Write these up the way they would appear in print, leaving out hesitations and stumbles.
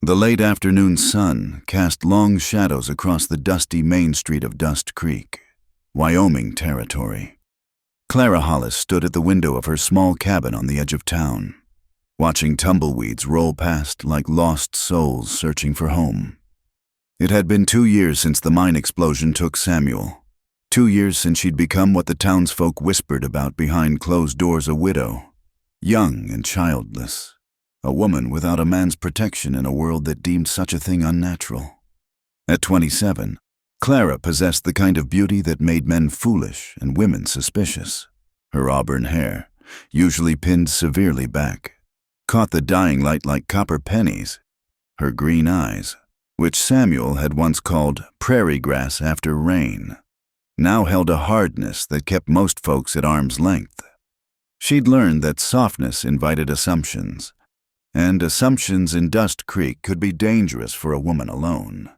The late afternoon sun cast long shadows across the dusty main street of Dust Creek, Wyoming territory. Clara Hollis stood at the window of her small cabin on the edge of town, watching tumbleweeds roll past like lost souls searching for home. It had been 2 years since the mine explosion took Samuel. 2 years since she'd become what the townsfolk whispered about behind closed doors, a widow, young and childless. A woman without a man's protection in a world that deemed such a thing unnatural. At 27, Clara possessed the kind of beauty that made men foolish and women suspicious. Her auburn hair, usually pinned severely back, caught the dying light like copper pennies. Her green eyes, which Samuel had once called prairie grass after rain, now held a hardness that kept most folks at arm's length. She'd learned that softness invited assumptions, and assumptions in Dust Creek could be dangerous for a woman alone.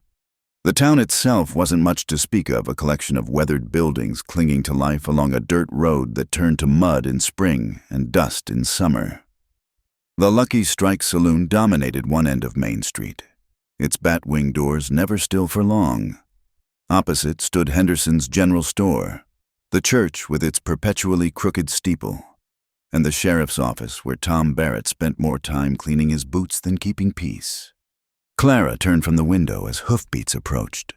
The town itself wasn't much to speak of, a collection of weathered buildings clinging to life along a dirt road that turned to mud in spring and dust in summer. The Lucky Strike Saloon dominated one end of Main Street, its bat-wing doors never still for long. Opposite stood Henderson's General Store, the church with its perpetually crooked steeple, and the sheriff's office where Tom Barrett spent more time cleaning his boots than keeping peace. Clara turned from the window as hoofbeats approached.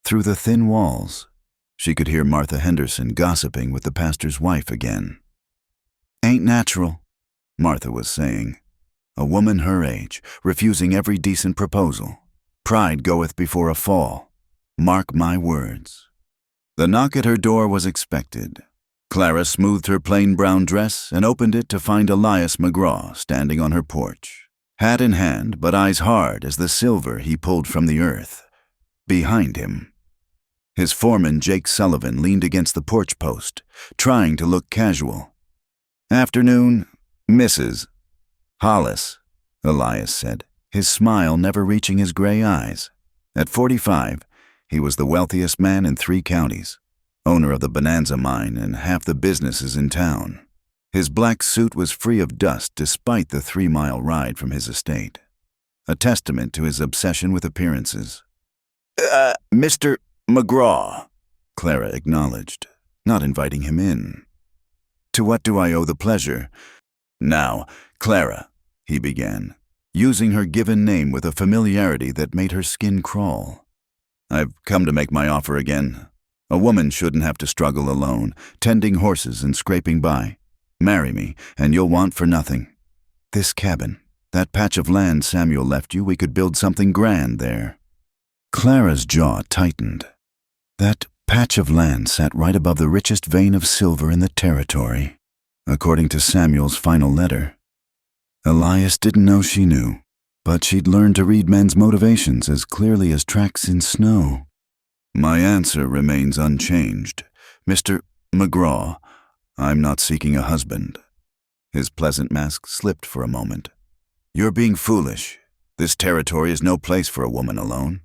Through the thin walls, she could hear Martha Henderson gossiping with the pastor's wife again. "Ain't natural," Martha was saying. "A woman her age, refusing every decent proposal. Pride goeth before a fall. Mark my words." The knock at her door was expected. Clara smoothed her plain brown dress and opened it to find Elias McGraw standing on her porch, hat in hand but eyes hard as the silver he pulled from the earth. Behind him, his foreman Jake Sullivan leaned against the porch post, trying to look casual. "Afternoon, Mrs. Hollis," Elias said, his smile never reaching his gray eyes. At 45, he was the wealthiest man in 3 counties. Owner of the Bonanza mine and half the businesses in town. His black suit was free of dust despite the 3-mile ride from his estate, a testament to his obsession with appearances. "Mr. McGraw," Clara acknowledged, not inviting him in. "To what do I owe the pleasure?" "Now, Clara," he began, using her given name with a familiarity that made her skin crawl. "I've come to make my offer again. A woman shouldn't have to struggle alone, tending horses and scraping by. Marry me, and you'll want for nothing. This cabin, that patch of land Samuel left you, we could build something grand there." Clara's jaw tightened. That patch of land sat right above the richest vein of silver in the territory, according to Samuel's final letter. Elias didn't know she knew, but she'd learned to read men's motivations as clearly as tracks in snow. "My answer remains unchanged. Mr. McGraw, I'm not seeking a husband." His pleasant mask slipped for a moment. "You're being foolish. This territory is no place for a woman alone.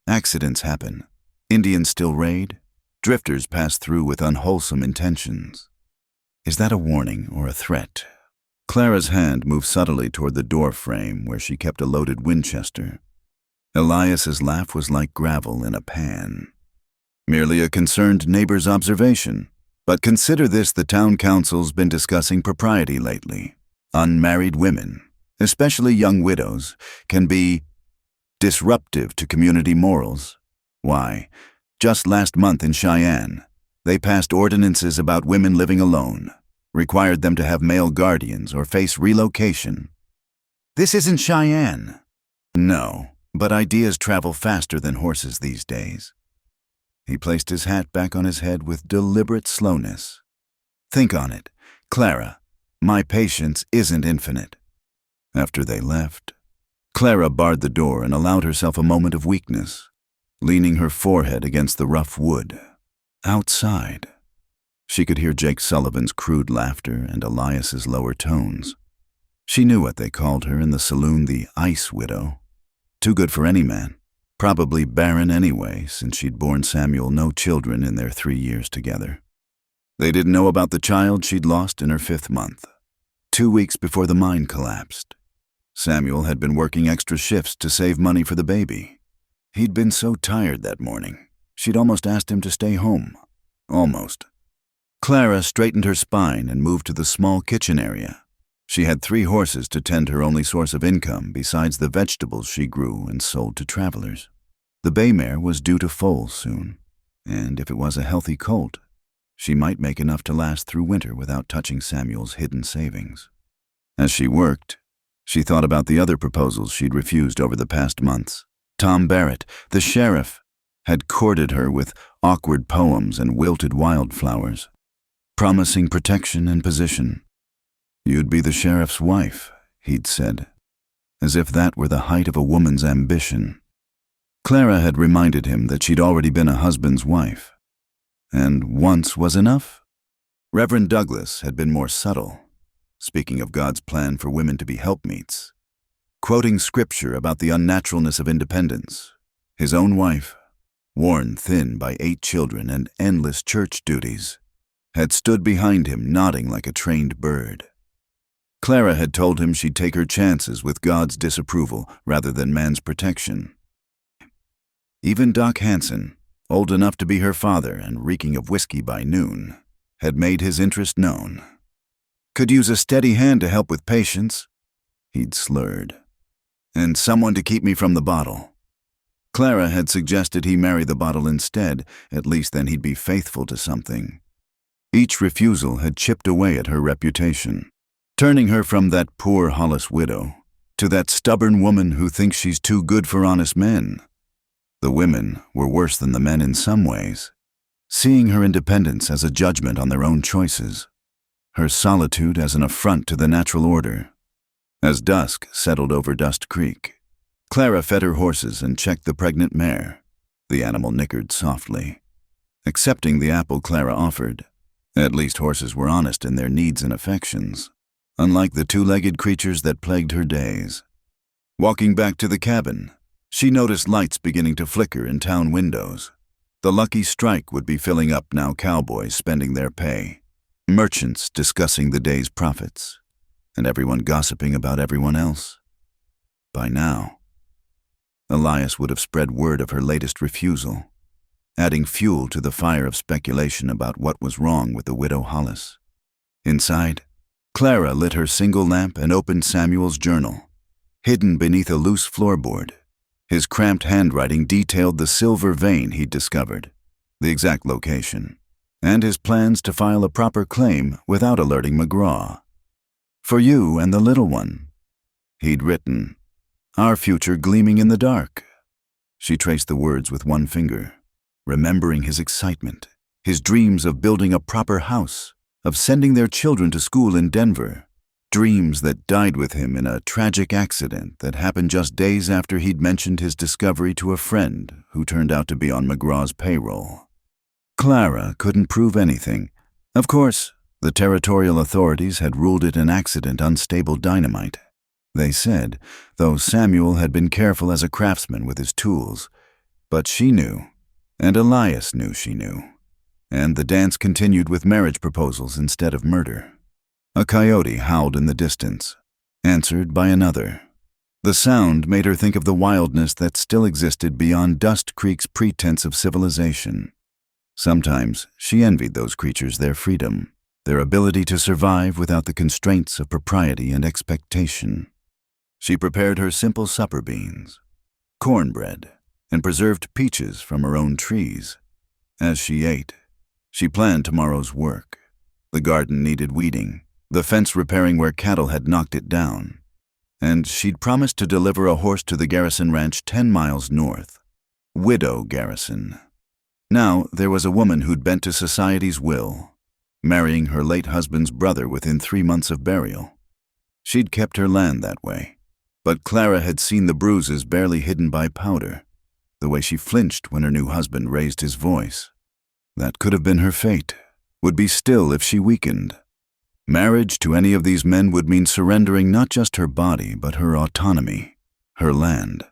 Accidents happen. Indians still raid. Drifters pass through with unwholesome intentions." Is that a warning or a threat? Clara's hand moved subtly toward the door frame where she kept a loaded Winchester. Elias's laugh was like gravel in a pan. "Merely a concerned neighbor's observation. But consider this, the town council's been discussing propriety lately. Unmarried women, especially young widows, can be disruptive to community morals. Why, just last month in Cheyenne, they passed ordinances about women living alone, required them to have male guardians or face relocation." "This isn't Cheyenne." "No, but ideas travel faster than horses these days." He placed his hat back on his head with deliberate slowness. "Think on it, Clara. My patience isn't infinite." After they left, Clara barred the door and allowed herself a moment of weakness, leaning her forehead against the rough wood. Outside, she could hear Jake Sullivan's crude laughter and Elias's lower tones. She knew what they called her in the saloon, the Ice Widow. Too good for any man. Probably barren anyway, since she'd borne Samuel no children in their 3 years together. They didn't know about the child she'd lost in her 5th month, 2 weeks before the mine collapsed. Samuel had been working extra shifts to save money for the baby. He'd been so tired that morning, she'd almost asked him to stay home. Almost. Clara straightened her spine and moved to the small kitchen area. She had 3 horses to tend her only source of income besides the vegetables she grew and sold to travelers. The bay mare was due to foal soon, and if it was a healthy colt, she might make enough to last through winter without touching Samuel's hidden savings. As she worked, she thought about the other proposals she'd refused over the past months. Tom Barrett, the sheriff, had courted her with awkward poems and wilted wildflowers, promising protection and position. "You'd be the sheriff's wife," he'd said, as if that were the height of a woman's ambition. Clara had reminded him that she'd already been a husband's wife. And once was enough? Reverend Douglas had been more subtle, speaking of God's plan for women to be helpmeets, quoting scripture about the unnaturalness of independence. His own wife, worn thin by 8 children and endless church duties, had stood behind him nodding like a trained bird. Clara had told him she'd take her chances with God's disapproval rather than man's protection. Even Doc Hanson, old enough to be her father and reeking of whiskey by noon, had made his interest known. "Could use a steady hand to help with patience," he'd slurred, "and someone to keep me from the bottle." Clara had suggested he marry the bottle instead, at least then he'd be faithful to something. Each refusal had chipped away at her reputation, turning her from that poor Hollis widow to that stubborn woman who thinks she's too good for honest men. The women were worse than the men in some ways, seeing her independence as a judgment on their own choices, her solitude as an affront to the natural order. As dusk settled over Dust Creek, Clara fed her horses and checked the pregnant mare. The animal nickered softly, accepting the apple Clara offered. At least horses were honest in their needs and affections, unlike the 2-legged creatures that plagued her days. Walking back to the cabin, she noticed lights beginning to flicker in town windows. The Lucky Strike would be filling up now, cowboys spending their pay, merchants discussing the day's profits, and everyone gossiping about everyone else. By now, Elias would have spread word of her latest refusal, adding fuel to the fire of speculation about what was wrong with the widow Hollis. Inside, Clara lit her single lamp and opened Samuel's journal. Hidden beneath a loose floorboard, his cramped handwriting detailed the silver vein he'd discovered, the exact location, and his plans to file a proper claim without alerting McGraw. "For you and the little one," he'd written, "our future gleaming in the dark." She traced the words with one finger, remembering his excitement, his dreams of building a proper house, of sending their children to school in Denver, dreams that died with him in a tragic accident that happened just days after he'd mentioned his discovery to a friend who turned out to be on McGraw's payroll. Clara couldn't prove anything. Of course, the territorial authorities had ruled it an accident unstable dynamite. They said, though Samuel had been careful as a craftsman with his tools. But she knew, and Elias knew she knew, and the dance continued with marriage proposals instead of murder. A coyote howled in the distance, answered by another. The sound made her think of the wildness that still existed beyond Dust Creek's pretense of civilization. Sometimes she envied those creatures their freedom, their ability to survive without the constraints of propriety and expectation. She prepared her simple supper beans, cornbread, and preserved peaches from her own trees. As she ate, she planned tomorrow's work. The garden needed weeding, the fence repairing where cattle had knocked it down, and she'd promised to deliver a horse to the Garrison Ranch 10 miles north. Widow Garrison. Now there was a woman who'd bent to society's will, marrying her late husband's brother within 3 months of burial. She'd kept her land that way, but Clara had seen the bruises barely hidden by powder, the way she flinched when her new husband raised his voice. That could have been her fate, would be still if she weakened. Marriage to any of these men would mean surrendering not just her body, but her autonomy, her land,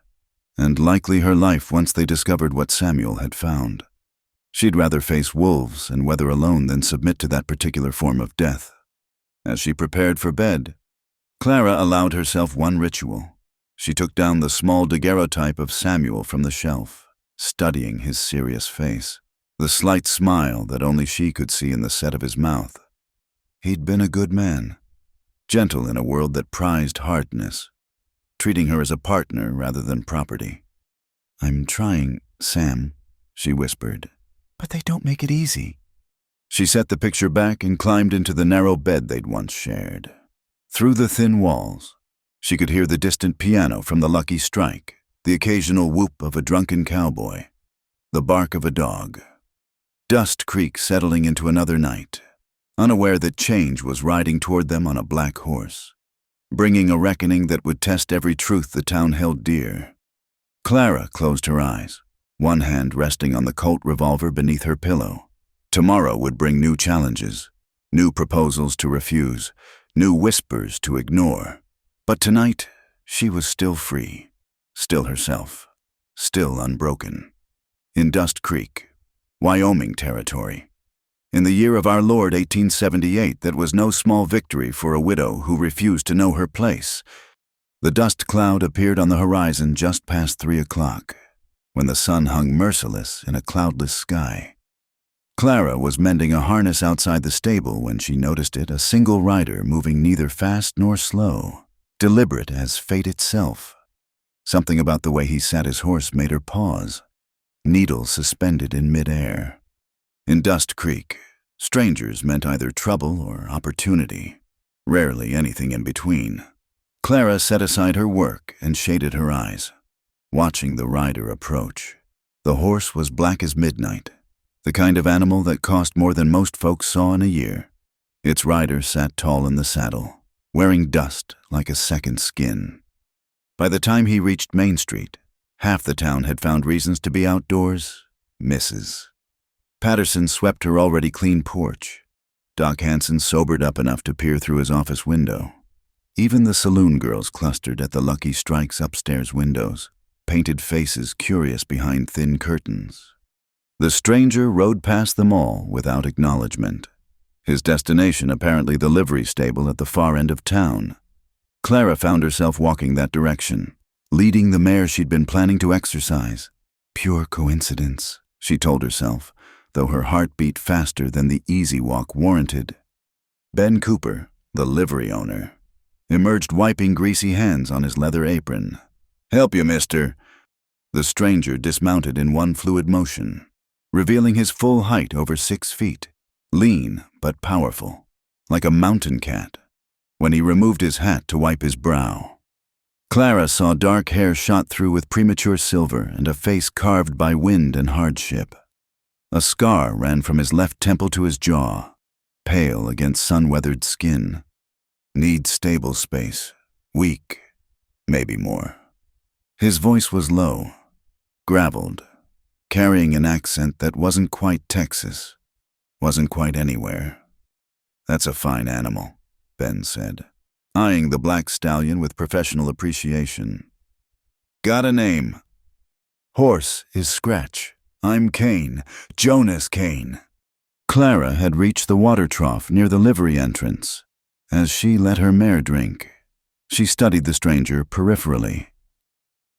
and likely her life once they discovered what Samuel had found. She'd rather face wolves and weather alone than submit to that particular form of death. As she prepared for bed, Clara allowed herself one ritual. She took down the small daguerreotype of Samuel from the shelf, studying his serious face, the slight smile that only she could see in the set of his mouth. He'd been a good man, gentle in a world that prized hardness, treating her as a partner rather than property. "I'm trying, Sam," she whispered, "but they don't make it easy." She set the picture back and climbed into the narrow bed they'd once shared. Through the thin walls, she could hear the distant piano from the Lucky Strike, the occasional whoop of a drunken cowboy, the bark of a dog. Dust Creek settling into another night, unaware that change was riding toward them on a black horse, bringing a reckoning that would test every truth the town held dear. Clara closed her eyes, one hand resting on the Colt revolver beneath her pillow. Tomorrow would bring new challenges, new proposals to refuse, new whispers to ignore. But tonight, she was still free, still herself, still unbroken. In Dust Creek, Wyoming territory. In the year of our Lord 1878, that was no small victory for a widow who refused to know her place. The dust cloud appeared on the horizon just past 3 o'clock, when the sun hung merciless in a cloudless sky. Clara was mending a harness outside the stable when she noticed it, a single rider moving neither fast nor slow, deliberate as fate itself. Something about the way he sat his horse made her pause, needle suspended in midair. In Dust Creek, strangers meant either trouble or opportunity, rarely anything in between. Clara set aside her work and shaded her eyes, watching the rider approach. The horse was black as midnight, the kind of animal that cost more than most folks saw in a year. Its rider sat tall in the saddle, wearing dust like a second skin. By the time he reached Main Street, half the town had found reasons to be outdoors. Mrs. Patterson swept her already clean porch. Doc Hanson sobered up enough to peer through his office window. Even the saloon girls clustered at the Lucky Strike's upstairs windows, painted faces curious behind thin curtains. The stranger rode past them all without acknowledgement, his destination apparently the livery stable at the far end of town. Clara found herself walking that direction, leading the mare she'd been planning to exercise. Pure coincidence, she told herself, though her heart beat faster than the easy walk warranted. Ben Cooper, the livery owner, emerged wiping greasy hands on his leather apron. "Help you, mister." The stranger dismounted in one fluid motion, revealing his full height over 6 feet, lean but powerful, like a mountain cat, when he removed his hat to wipe his brow. Clara saw dark hair shot through with premature silver and a face carved by wind and hardship. A scar ran from his left temple to his jaw, pale against sun-weathered skin. Needs stable space, weak, maybe more. His voice was low, graveled, carrying an accent that wasn't quite Texas, wasn't quite anywhere. "That's a fine animal," Ben said, eyeing the black stallion with professional appreciation. "Got a name?" "Horse is Scratch. I'm Kane, Jonas Kane." Clara had reached the water trough near the livery entrance. As she let her mare drink, she studied the stranger peripherally.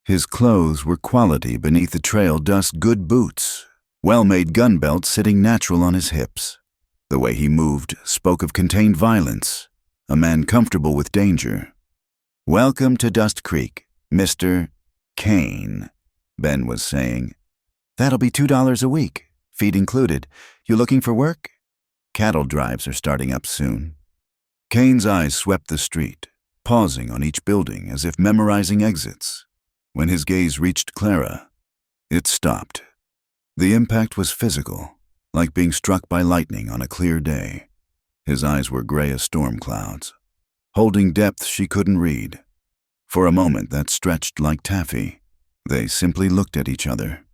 His clothes were quality beneath the trail dust, good boots, well-made gun belt sitting natural on his hips. The way he moved spoke of contained violence, a man comfortable with danger. "Welcome to Dust Creek, Mr. Kane," Ben was saying. "That'll be $2 a week, feed included. You looking for work? Cattle drives are starting up soon." Kane's eyes swept the street, pausing on each building as if memorizing exits. When his gaze reached Clara, it stopped. The impact was physical, like being struck by lightning on a clear day. His eyes were gray as storm clouds, holding depth she couldn't read. For a moment that stretched like taffy. They simply looked at each other.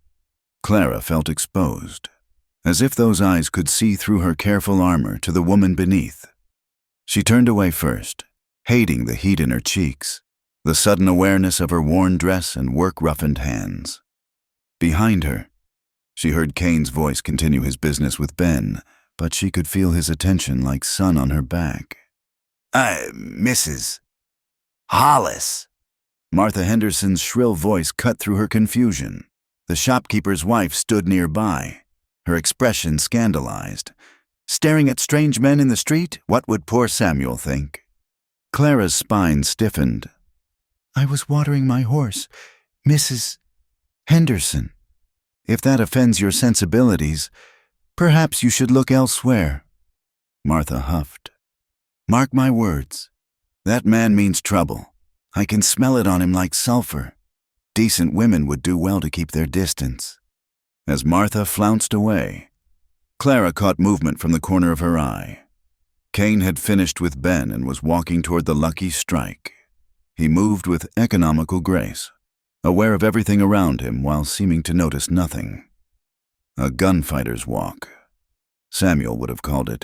Clara felt exposed, as if those eyes could see through her careful armor to the woman beneath. She turned away first, hating the heat in her cheeks, the sudden awareness of her worn dress and work-roughened hands. Behind her, she heard Kane's voice continue his business with Ben, but she could feel his attention like sun on her back. Mrs. Hollis! Martha Henderson's shrill voice cut through her confusion. The shopkeeper's wife stood nearby, her expression scandalized. Staring at strange men in the street? What would poor Samuel think? Clara's spine stiffened. I was watering my horse, Mrs. Henderson. If that offends your sensibilities, perhaps you should look elsewhere. Martha huffed. Mark my words. That man means trouble. I can smell it on him like sulfur. Decent women would do well to keep their distance. As Martha flounced away, Clara caught movement from the corner of her eye. Kane had finished with Ben and was walking toward the lucky strike. He moved with economical grace, aware of everything around him while seeming to notice nothing. A gunfighter's walk, Samuel would have called it.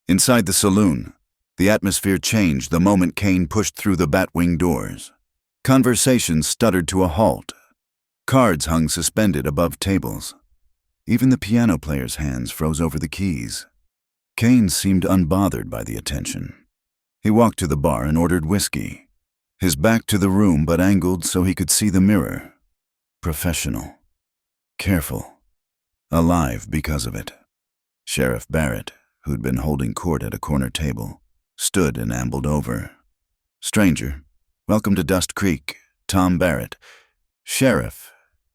Inside the saloon, the atmosphere changed the moment Kane pushed through the batwing doors. Conversation stuttered to a halt. Cards hung suspended above tables. Even the piano player's hands froze over the keys. Kane seemed unbothered by the attention. He walked to the bar and ordered whiskey, his back to the room but angled so he could see the mirror. Professional. Careful. Alive because of it. Sheriff Barrett, who'd been holding court at a corner table, stood and ambled over. Stranger, welcome to Dust Creek, Tom Barrett. Sheriff,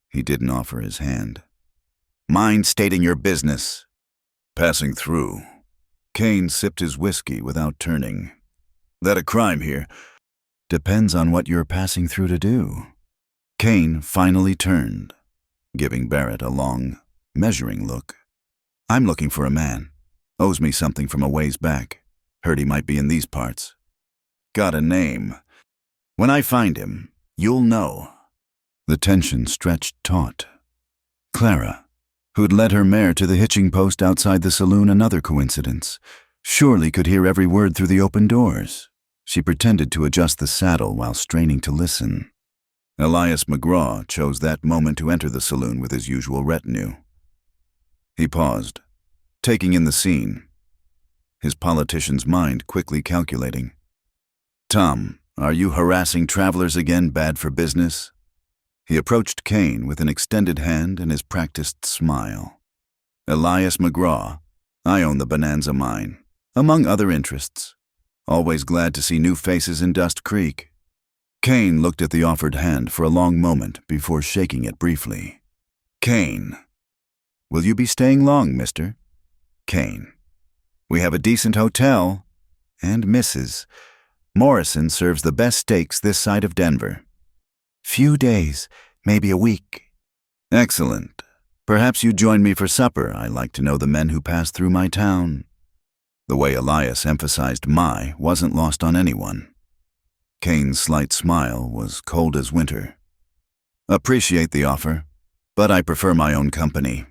he didn't offer his hand. Mind stating your business. Passing through. Kane sipped his whiskey without turning. That a crime here? Depends on what you're passing through to do. Kane finally turned, giving Barrett a long, measuring look. I'm looking for a man. Owes me something from a ways back. Heard he might be in these parts. Got a name. When I find him, you'll know. The tension stretched taut. Clara, who'd led her mare to the hitching post outside the saloon, another coincidence, surely could hear every word through the open doors. She pretended to adjust the saddle while straining to listen. Elias McGraw chose that moment to enter the saloon with his usual retinue. He paused, taking in the scene, his politician's mind quickly calculating. Tom, are you harassing travelers again, bad for business? He approached Kane with an extended hand and his practiced smile. Elias McGraw, I own the Bonanza mine, among other interests. Always glad to see new faces in Dust Creek. Kane looked at the offered hand for a long moment before shaking it briefly. Kane. Will you be staying long, mister? Kane. We have a decent hotel. And Mrs. Morrison serves the best steaks this side of Denver. Few days, maybe a week. Excellent. Perhaps you join me for supper. I like to know the men who pass through my town. The way Elias emphasized my wasn't lost on anyone. Kane's slight smile was cold as winter. Appreciate the offer, but I prefer my own company.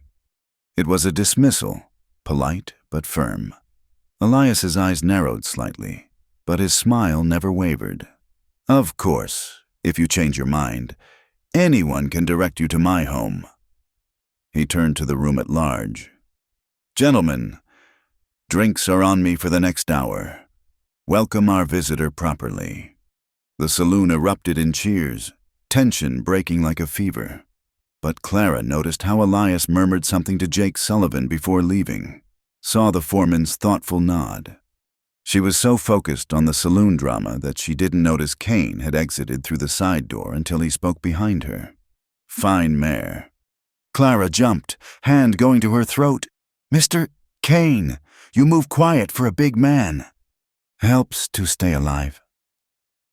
It was a dismissal, polite but firm. Elias's eyes narrowed slightly, but his smile never wavered. Of course, if you change your mind, anyone can direct you to my home. He turned to the room at large. Gentlemen, drinks are on me for the next hour. Welcome our visitor properly. The saloon erupted in cheers, tension breaking like a fever. But Clara noticed how Elias murmured something to Jake Sullivan before leaving, saw the foreman's thoughtful nod. She was so focused on the saloon drama that she didn't notice Kane had exited through the side door until he spoke behind her. Fine mare. Clara jumped, hand going to her throat. Mr. Kane, you move quiet for a big man. Helps to stay alive.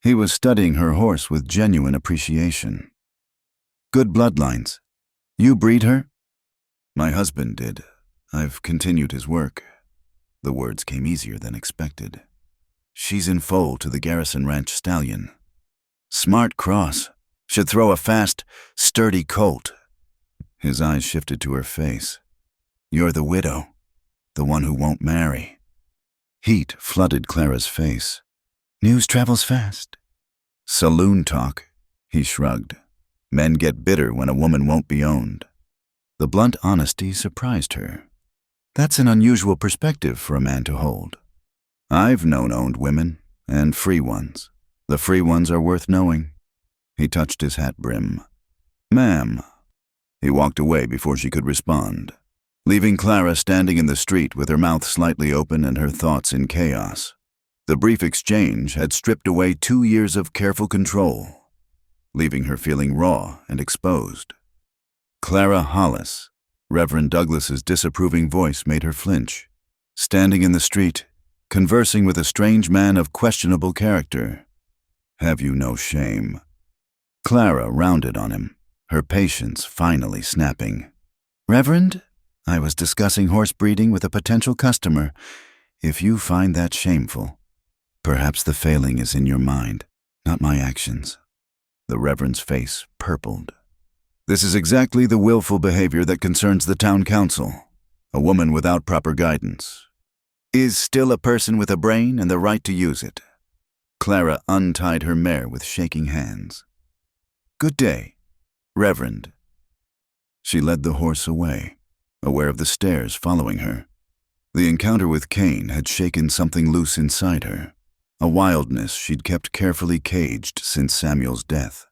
He was studying her horse with genuine appreciation. Good bloodlines. You breed her? My husband did. I've continued his work. The words came easier than expected. She's in foal to the Garrison Ranch stallion. Smart cross. Should throw a fast, sturdy colt. His eyes shifted to her face. You're the widow, the one who won't marry. Heat flooded Clara's face. News travels fast. Saloon talk, he shrugged. Men get bitter when a woman won't be owned. The blunt honesty surprised her. That's an unusual perspective for a man to hold. I've known owned women, and free ones. The free ones are worth knowing. He touched his hat brim. Ma'am. He walked away before she could respond, leaving Clara standing in the street with her mouth slightly open and her thoughts in chaos. The brief exchange had stripped away 2 years of careful control, leaving her feeling raw and exposed. Clara Hollis. Reverend Douglas's disapproving voice made her flinch. Standing in the street, conversing with a strange man of questionable character. Have you no shame? Clara rounded on him, her patience finally snapping. Reverend, I was discussing horse breeding with a potential customer. If you find that shameful, perhaps the failing is in your mind, not my actions. The Reverend's face purpled. This is exactly the willful behavior that concerns the town council. A woman without proper guidance is still a person with a brain and the right to use it. Clara untied her mare with shaking hands. Good day, Reverend. She led the horse away, aware of the stares following her. The encounter with Cain had shaken something loose inside her, a wildness she'd kept carefully caged since Samuel's death.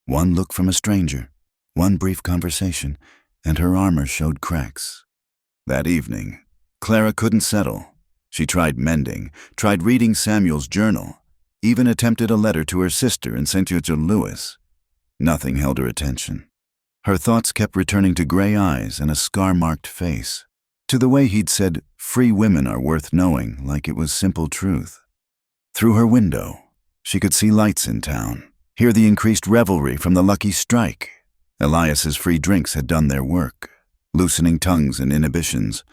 One look from a stranger, one brief conversation, and her armor showed cracks. That evening, Clara couldn't settle. She tried mending, tried reading Samuel's journal, even attempted a letter to her sister in St. Louis. Nothing held her attention. Her thoughts kept returning to gray eyes and a scar-marked face, to the way he'd said free women are worth knowing like it was simple truth. Through her window, she could see lights in town, hear the increased revelry from the lucky strike. Elias's free drinks had done their work, loosening tongues and inhibitions.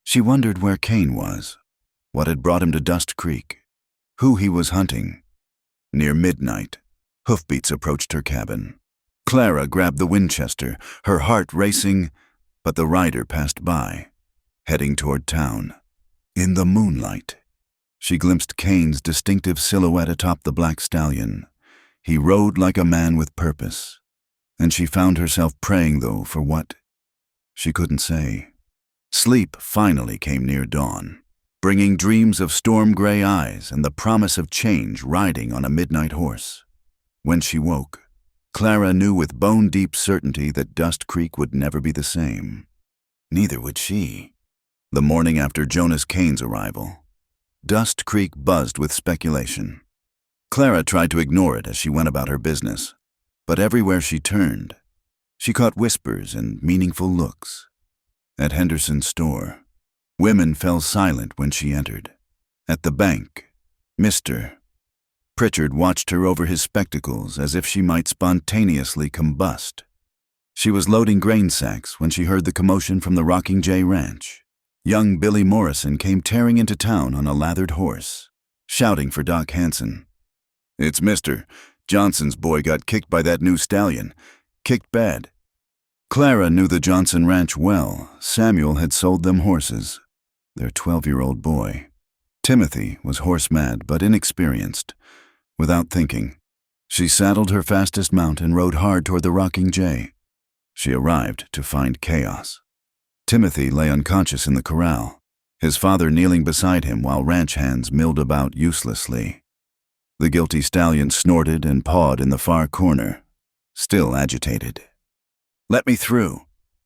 She wondered where Cain was, what had brought him to Dust Creek, who he was hunting. Near midnight, hoofbeats approached her cabin. Clara grabbed the Winchester, her heart racing, but the rider passed by, heading toward town. In the moonlight, she glimpsed Cain's distinctive silhouette atop the black stallion. He rode like a man with purpose, and she found herself praying, though, for what? She couldn't say. Sleep finally came near dawn, bringing dreams of storm-gray eyes and the promise of change riding on a midnight horse. When she woke, Clara knew with bone-deep certainty that Dust Creek would never be the same. Neither would she. The morning after Jonas Cain's arrival, Dust Creek buzzed with speculation. Clara tried to ignore it as she went about her business, but everywhere she turned, she caught whispers and meaningful looks. At Henderson's store, women fell silent when she entered. At the bank, Mr. Pritchard watched her over his spectacles as if she might spontaneously combust. She was loading grain sacks when she heard the commotion from the Rocking J Ranch. Young Billy Morrison came tearing into town on a lathered horse, shouting for Doc Hanson. It's Mr. Johnson's boy got kicked by that new stallion. Kicked bad. Clara knew the Johnson Ranch well. Samuel had sold them horses. Their 12-year-old boy. Timothy was horse-mad but inexperienced. Without thinking, she saddled her fastest mount and rode hard toward the Rocking J. She arrived to find chaos. Timothy lay unconscious in the corral, his father kneeling beside him while ranch hands milled about uselessly. The guilty stallion snorted and pawed in the far corner, still agitated. Let me through,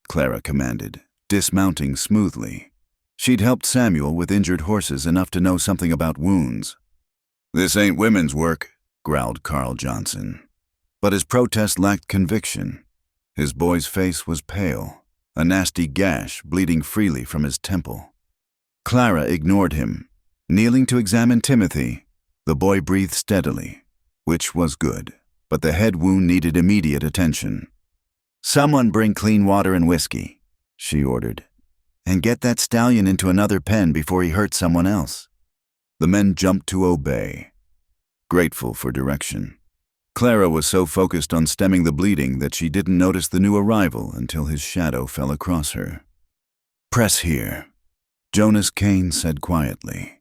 Clara commanded, dismounting smoothly. She'd helped Samuel with injured horses enough to know something about wounds. This ain't women's work, growled Carl Johnson. But his protest lacked conviction. His boy's face was pale, a nasty gash bleeding freely from his temple. Clara ignored him. Kneeling to examine Timothy, the boy breathed steadily, which was good, but the head wound needed immediate attention. Someone bring clean water and whiskey, she ordered, and get that stallion into another pen before he hurts someone else. The men jumped to obey, grateful for direction. Clara was so focused on stemming the bleeding that she didn't notice the new arrival until his shadow fell across her. Press here, Jonas Cain said quietly,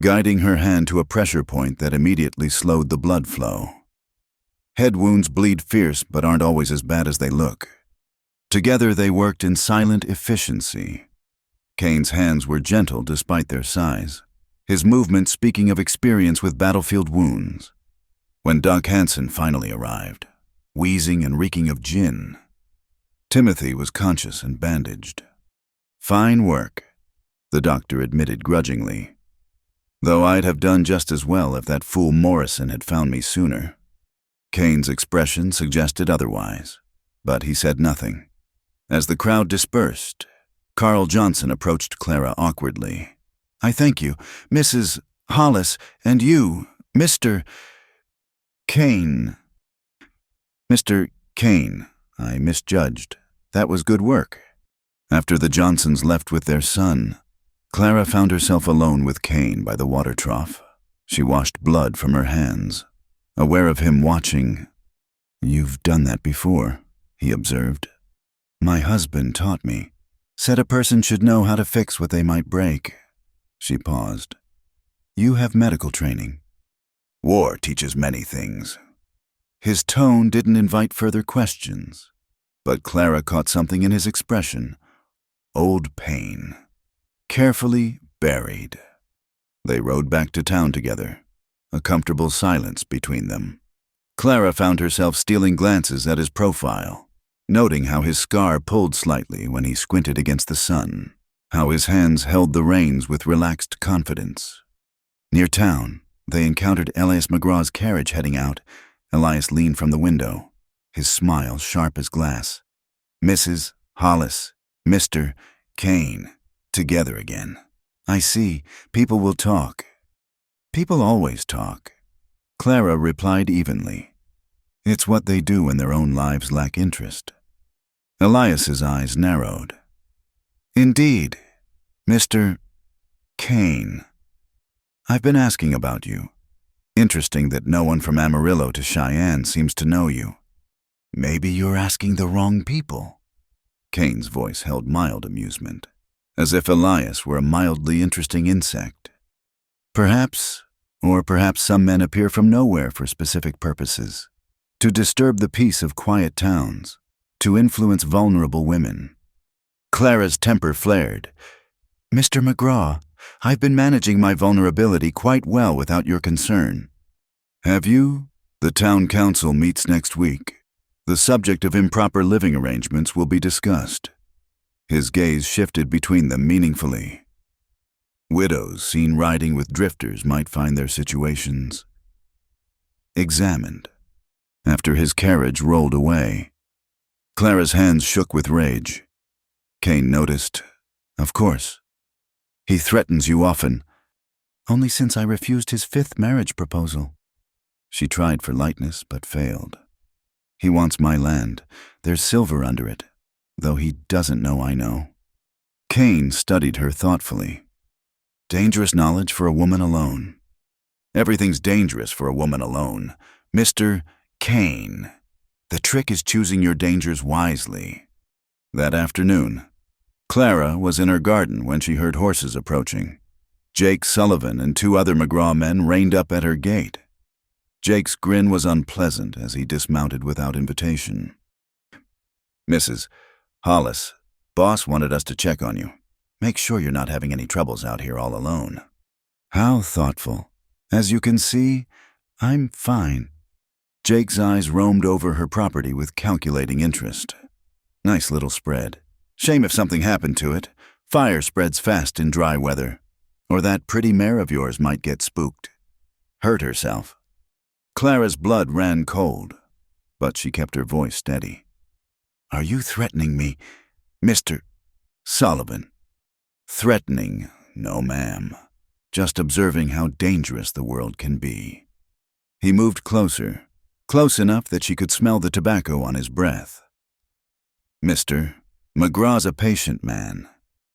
guiding her hand to a pressure point that immediately slowed the blood flow. Head wounds bleed fierce but aren't always as bad as they look. Together they worked in silent efficiency. Cain's hands were gentle despite their size, his movements speaking of experience with battlefield wounds. When Doc Hanson finally arrived, wheezing and reeking of gin, Timothy was conscious and bandaged. "Fine work," the doctor admitted grudgingly, "though I'd have done just as well if that fool Morrison had found me sooner." Kane's expression suggested otherwise, but he said nothing. As the crowd dispersed, Carl Johnson approached Clara awkwardly. "I thank you, Mrs. Hollis, and you, Mr. Kane." "Mr. Kane, I misjudged. That was good work." After the Johnsons left with their son, Clara found herself alone with Kane by the water trough. She washed blood from her hands, aware of him watching. "You've done that before," he observed. "My husband taught me. Said a person should know how to fix what they might break." She paused. "You have medical training." "War teaches many things." His tone didn't invite further questions, but Clara caught something in his expression. Old pain. Carefully buried. They rode back to town together, a comfortable silence between them. Clara found herself stealing glances at his profile, noting how his scar pulled slightly when he squinted against the sun, how his hands held the reins with relaxed confidence. Near town, they encountered Elias McGraw's carriage heading out. Elias leaned from the window, his smile sharp as glass. "Mrs. Hollis, Mr. Kane, together again. I see. People will talk." "People always talk," Clara replied evenly. "It's what they do when their own lives lack interest." Elias's eyes narrowed. "Indeed, Mr. Kane. I've been asking about you. Interesting that no one from Amarillo to Cheyenne seems to know you. Maybe you're asking the wrong people." Kane's voice held mild amusement, as if Elias were a mildly interesting insect. "Perhaps, or perhaps some men appear from nowhere for specific purposes. To disturb the peace of quiet towns, to influence vulnerable women." Clara's temper flared. "Mr. McGraw, I've been managing my vulnerability quite well without your concern." "Have you? The town council meets next week. The subject of improper living arrangements will be discussed." His gaze shifted between them meaningfully. Widows seen riding with drifters might find their situations examined. After his carriage rolled away, Clara's hands shook with rage. Kane noticed. "Of course. He threatens you often." "Only since I refused his 5th marriage proposal." She tried for lightness but failed. "He wants my land. There's silver under it, though he doesn't know I know." Kane studied her thoughtfully. "Dangerous knowledge for a woman alone." "Everything's dangerous for a woman alone. Mr. Kane. The trick is choosing your dangers wisely." That afternoon, Clara was in her garden when she heard horses approaching. Jake Sullivan and 2 other McGraw men reined up at her gate. Jake's grin was unpleasant as he dismounted without invitation. "Mrs. Hollis, boss wanted us to check on you. Make sure you're not having any troubles out here all alone." "How thoughtful. As you can see, I'm fine." Jake's eyes roamed over her property with calculating interest. "Nice little spread. Shame if something happened to it. Fire spreads fast in dry weather. Or that pretty mare of yours might get spooked. Hurt herself." Clara's blood ran cold, but she kept her voice steady. "Are you threatening me, Mr. Sullivan?" "Threatening? No, ma'am. Just observing how dangerous the world can be." He moved closer, close enough that she could smell the tobacco on his breath. "Mr. McGraw's a patient man,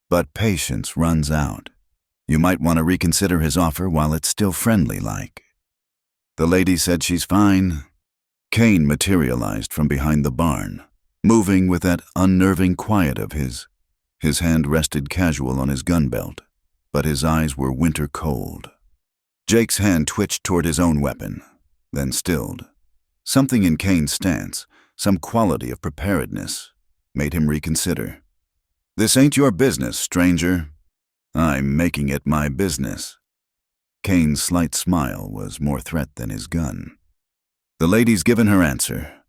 but patience runs out. You might want to reconsider his offer while it's still friendly-like." "The lady said she's fine." Kane materialized from behind the barn, moving with that unnerving quiet of his. His hand rested casual on his gun belt, but his eyes were winter cold. Jake's hand twitched toward his own weapon, then stilled. Something in Kane's stance, some quality of preparedness, made him reconsider. "This ain't your business, stranger." "I'm making it my business." Kane's slight smile was more threat than his gun. The lady's given her answer,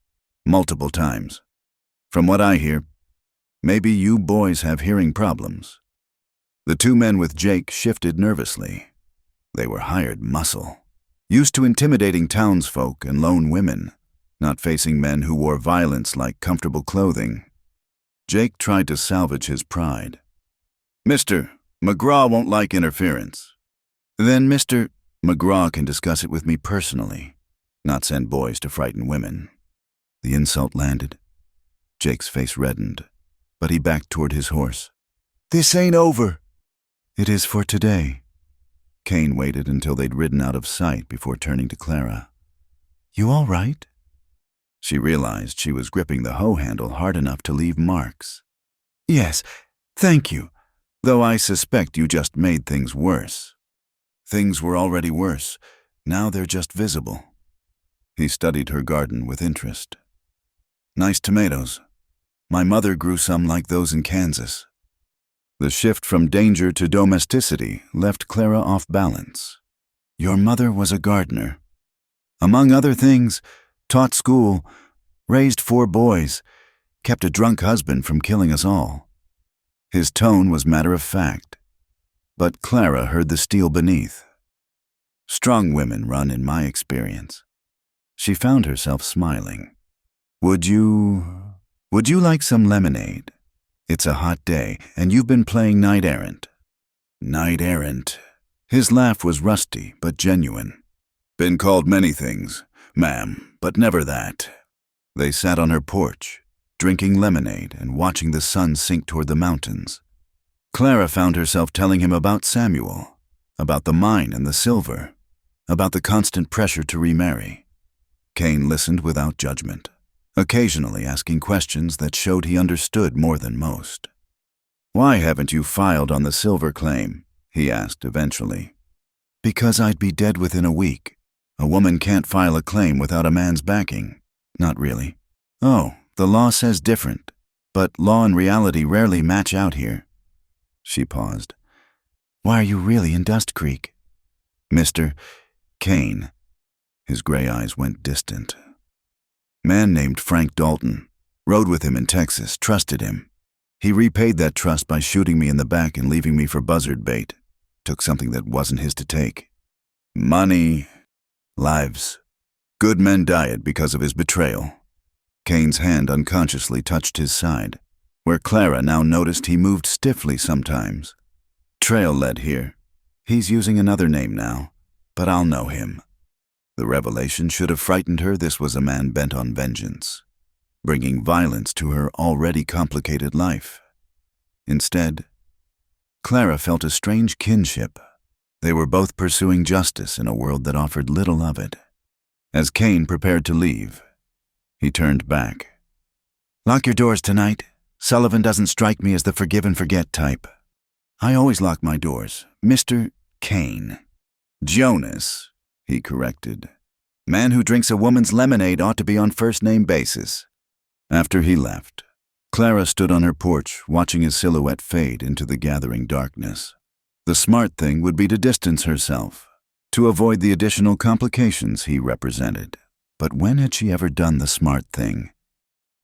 multiple times. From what I hear, maybe you boys have hearing problems. The two men with Jake shifted nervously. They were hired muscle, used to intimidating townsfolk and lone women, not facing men who wore violence like comfortable clothing. Jake tried to salvage his pride. Mr. McGraw won't like interference. Then Mr. McGraw can discuss it with me personally, not send boys to frighten women. The insult landed. Jake's face reddened, but he backed toward his horse. This ain't over. It is for today. Kane waited until they'd ridden out of sight before turning to Clara. You all right? She realized she was gripping the hoe handle hard enough to leave marks. Yes, thank you, though I suspect you just made things worse. Things were already worse. Now they're just visible. He studied her garden with interest. Nice tomatoes. My mother grew some like those in Kansas. The shift from danger to domesticity left Clara off balance. Your mother was a gardener. Among other things, taught school, raised 4 boys, kept a drunk husband from killing us all. His tone was matter of fact, but Clara heard the steel beneath. Strong women run in my experience. She found herself smiling. Would you like some lemonade? It's a hot day, and you've been playing knight errant. Knight errant. His laugh was rusty, but genuine. Been called many things, ma'am, but never that. They sat on her porch, drinking lemonade and watching the sun sink toward the mountains. Clara found herself telling him about Samuel, about the mine and the silver, about the constant pressure to remarry. Kane listened without judgment, occasionally asking questions that showed he understood more than most. Why haven't you filed on the silver claim? He asked eventually. Because I'd be dead within a week. A woman can't file a claim without a man's backing. Not really. Oh, the law says different, but law and reality rarely match out here. She paused. Why are you really in Dust Creek? Mr. Kane. His gray eyes went distant. Man named Frank Dalton. Rode with him in Texas, trusted him. He repaid that trust by shooting me in the back and leaving me for buzzard bait. Took something that wasn't his to take. Money. Lives. Good men died because of his betrayal. Kane's hand unconsciously touched his side, where Clara now noticed he moved stiffly sometimes. Trail led here. He's using another name now, but I'll know him. The revelation should have frightened her. This was a man bent on vengeance, bringing violence to her already complicated life. Instead, Clara felt a strange kinship. They were both pursuing justice in a world that offered little of it. As Kane prepared to leave, he turned back. Lock your doors tonight. Sullivan doesn't strike me as the forgive and forget type. I always lock my doors. Mr. Kane. Jonas, he corrected. Man who drinks a woman's lemonade ought to be on first-name basis. After he left, Clara stood on her porch, watching his silhouette fade into the gathering darkness. The smart thing would be to distance herself, to avoid the additional complications he represented. But when had she ever done the smart thing?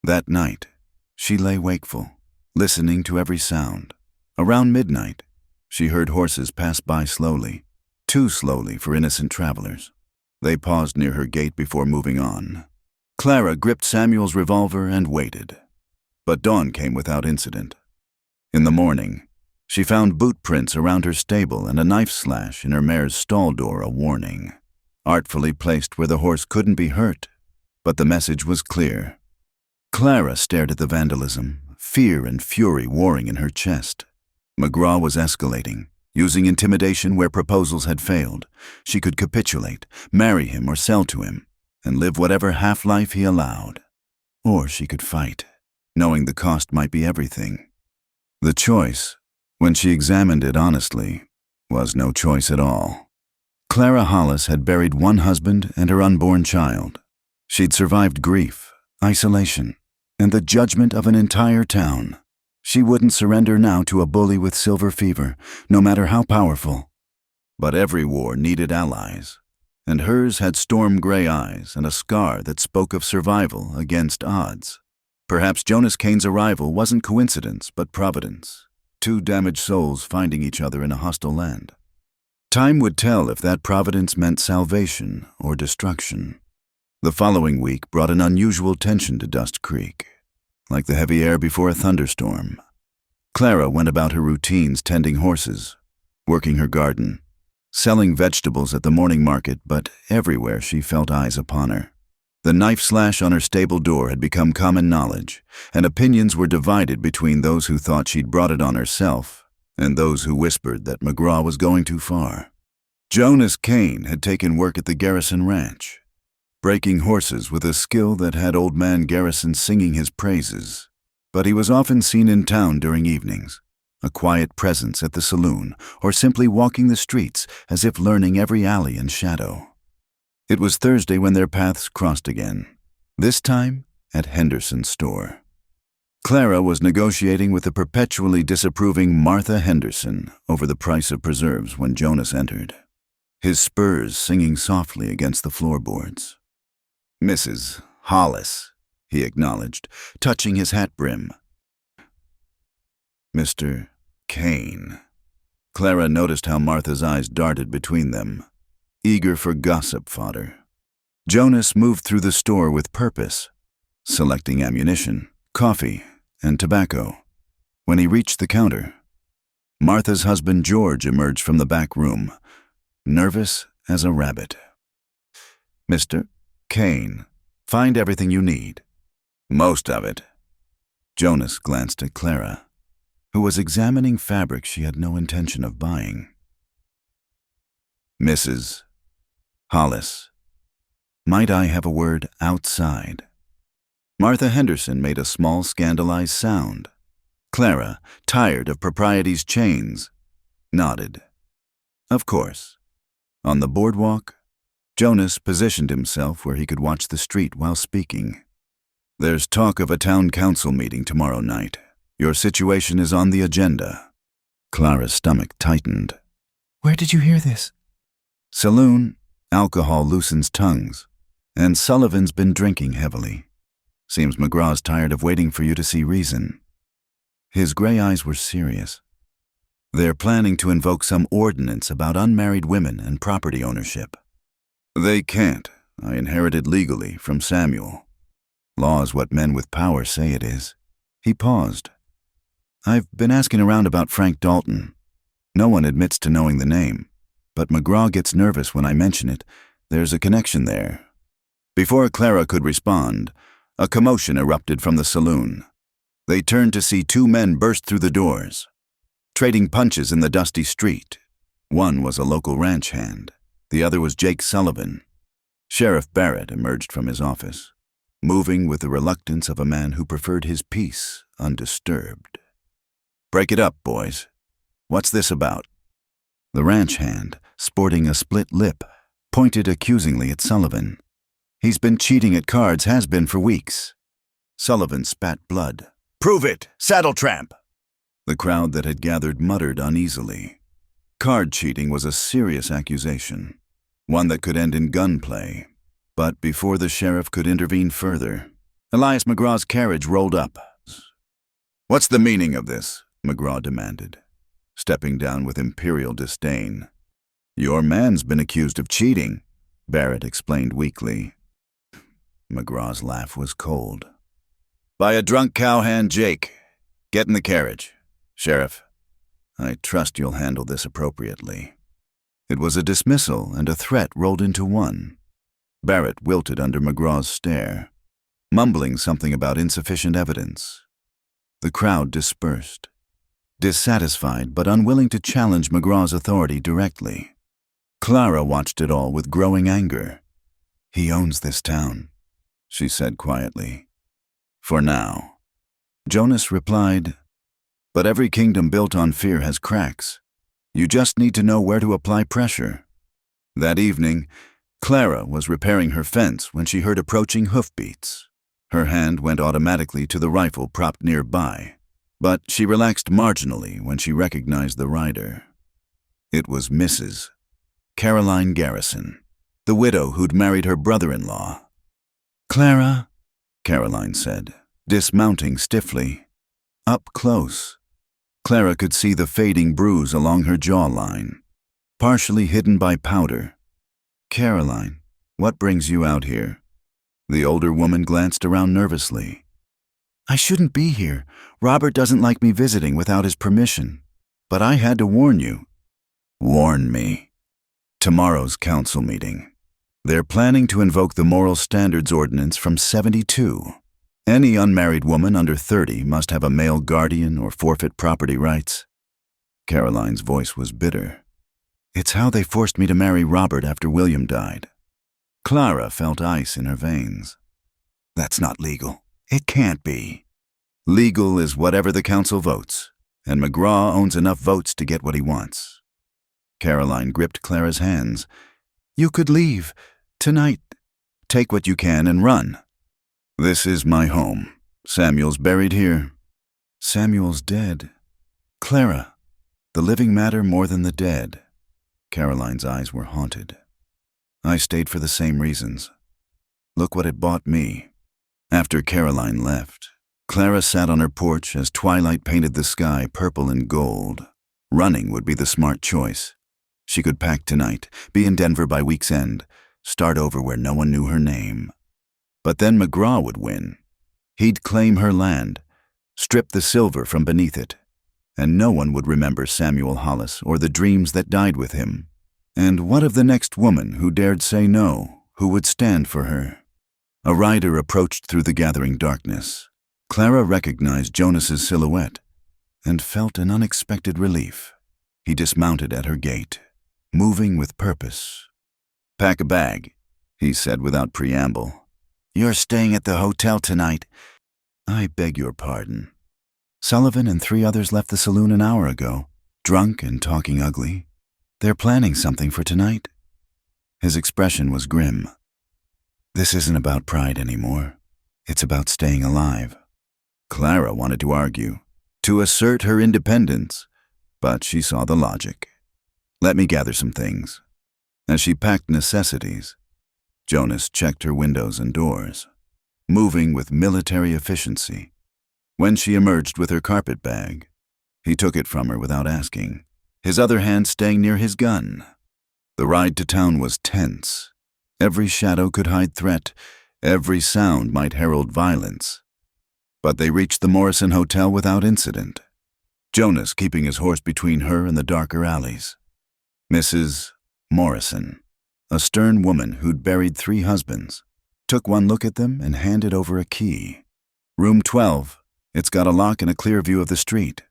That night, she lay wakeful, listening to every sound. Around midnight, she heard horses pass by slowly, too slowly for innocent travelers. They paused near her gate before moving on. Clara gripped Samuel's revolver and waited. But dawn came without incident. In the morning, she found boot prints around her stable and a knife slash in her mare's stall door, a warning. Artfully placed where the horse couldn't be hurt, but the message was clear. Clara stared at the vandalism, fear and fury warring in her chest. McGraw was escalating, using intimidation where proposals had failed. She could capitulate, marry him or sell to him, and live whatever half-life he allowed. Or she could fight, knowing the cost might be everything. The choice, when she examined it honestly, was no choice at all. Clara Hollis had buried one husband and her unborn child. She'd survived grief, isolation, and the judgment of an entire town. She wouldn't surrender now to a bully with silver fever, no matter how powerful. But every war needed allies, and hers had storm gray eyes and a scar that spoke of survival against odds. Perhaps Jonas Kane's arrival wasn't coincidence, but providence. Two damaged souls finding each other in a hostile land. Time would tell if that providence meant salvation or destruction. The following week brought an unusual tension to Dust Creek, like the heavy air before a thunderstorm. Clara went about her routines tending horses, working her garden, selling vegetables at the morning market, but everywhere she felt eyes upon her. The knife slash on her stable door had become common knowledge, and opinions were divided between those who thought she'd brought it on herself and those who whispered that McGraw was going too far. Jonas Kane had taken work at the Garrison Ranch, breaking horses with a skill that had old man Garrison singing his praises, but he was often seen in town during evenings, a quiet presence at the saloon, or simply walking the streets as if learning every alley and shadow. It was Thursday when their paths crossed again, this time at Henderson's store. Clara was negotiating with the perpetually disapproving Martha Henderson over the price of preserves when Jonas entered, his spurs singing softly against the floorboards. "Mrs. Hollis," he acknowledged, touching his hat brim. "Mr. Kane." Clara noticed how Martha's eyes darted between them, eager for gossip fodder. Jonas moved through the store with purpose, selecting ammunition, coffee, and tobacco. When he reached the counter, Martha's husband George emerged from the back room, nervous as a rabbit. "Mr. Kane, find everything you need." "Most of it." Jonas glanced at Clara, who was examining fabric she had no intention of buying. "Mrs. Hollis, might I have a word outside?" Martha Henderson made a small scandalized sound. Clara, tired of propriety's chains, nodded. Of course. On the boardwalk, Jonas positioned himself where he could watch the street while speaking. "There's talk of a town council meeting tomorrow night. Your situation is on the agenda." Clara's stomach tightened. "Where did you hear this?" "Saloon, alcohol loosens tongues, and Sullivan's been drinking heavily. Seems McGraw's tired of waiting for you to see reason." His gray eyes were serious. "They're planning to invoke some ordinance about unmarried women and property ownership." "They can't. I inherited legally from Samuel. Law is what men with power say it is." He paused. "I've been asking around about Frank Dalton. No one admits to knowing the name, but McGraw gets nervous when I mention it. There's a connection there." Before Clara could respond, a commotion erupted from the saloon. They turned to see two men burst through the doors, trading punches in the dusty street. One was a local ranch hand. The other was Jake Sullivan. Sheriff Barrett emerged from his office, moving with the reluctance of a man who preferred his peace undisturbed. "Break it up, boys. What's this about?" The ranch hand, sporting a split lip, pointed accusingly at Sullivan. "He's been cheating at cards, has been for weeks." Sullivan spat blood. "Prove it, saddle tramp!" The crowd that had gathered muttered uneasily. Card cheating was a serious accusation, one that could end in gunplay. But before the sheriff could intervene further, Elias McGraw's carriage rolled up. "What's the meaning of this?" McGraw demanded, stepping down with imperial disdain. "Your man's been accused of cheating," Barrett explained weakly. McGraw's laugh was cold. "By a drunk cowhand, Jake. Get in the carriage. Sheriff, I trust you'll handle this appropriately." It was a dismissal and a threat rolled into one. Barrett wilted under McGraw's stare, mumbling something about insufficient evidence. The crowd dispersed, dissatisfied but unwilling to challenge McGraw's authority directly. Clara watched it all with growing anger. "He owns this town," she said quietly. "For now." Jonas replied, "But every kingdom built on fear has cracks. You just need to know where to apply pressure." That evening, Clara was repairing her fence when she heard approaching hoofbeats. Her hand went automatically to the rifle propped nearby, but she relaxed marginally when she recognized the rider. It was Mrs. Caroline Garrison. the widow who'd married her brother-in-law. "Clara," Caroline said, dismounting stiffly. Up close, Clara could see the fading bruise along her jawline, partially hidden by powder. "Caroline, what brings you out here?" The older woman glanced around nervously. "I shouldn't be here. Robert doesn't like me visiting without his permission. But I had to warn you." "Warn me." "Tomorrow's council meeting. They're planning to invoke the Moral Standards Ordinance from '72. Any unmarried woman under 30 must have a male guardian or forfeit property rights." Caroline's voice was bitter. "It's how they forced me to marry Robert after William died." Clara felt ice in her veins. "That's not legal. It can't be." "Legal is whatever the council votes, and McGraw owns enough votes to get what he wants." Caroline gripped Clara's hands. "You could leave. Tonight. Take what you can and run." "This is my home. Samuel's buried here." "Samuel's dead. Clara, the living matter more than the dead." Caroline's eyes were haunted. "I stayed for the same reasons. Look what it bought me." After Caroline left, Clara sat on her porch as twilight painted the sky purple and gold. Running would be the smart choice. She could pack tonight, be in Denver by week's end, start over where no one knew her name. But then McGraw would win. He'd claim her land, strip the silver from beneath it, and no one would remember Samuel Hollis or the dreams that died with him. And what of the next woman who dared say no, who would stand for her? A rider approached through the gathering darkness. Clara recognized Jonas's silhouette and felt an unexpected relief. He dismounted at her gate, moving with purpose. "Pack a bag," he said without preamble. "You're staying at the hotel tonight." "I beg your pardon. Sullivan and 3 others left the saloon an hour ago, drunk and talking ugly. They're planning something for tonight." His expression was grim. "This isn't about pride anymore. It's about staying alive." Clara wanted to argue, to assert her independence, but she saw the logic. "Let me gather some things." As she packed necessities, Jonas checked her windows and doors, moving with military efficiency. When she emerged with her carpet bag, he took it from her without asking, his other hand staying near his gun. The ride to town was tense. Every shadow could hide threat, every sound might herald violence. But they reached the Morrison Hotel without incident, Jonas keeping his horse between her and the darker alleys. Mrs. Morrison, a stern woman who'd buried 3 husbands, took one look at them and handed over a key. "Room 12. It's got a lock and a clear view of the street."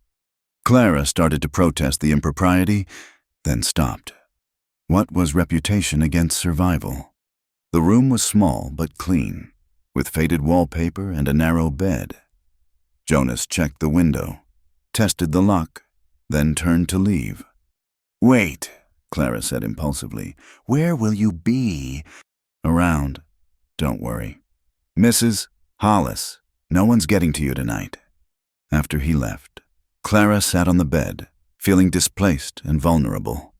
Clara started to protest the impropriety, then stopped. What was reputation against survival? The room was small but clean, with faded wallpaper and a narrow bed. Jonas checked the window, tested the lock, then turned to leave. "Wait," Clara said impulsively. "Where will you be?" "Around. Don't worry. Mrs. Hollis, no one's getting to you tonight." After he left, Clara sat on the bed, feeling displaced and vulnerable.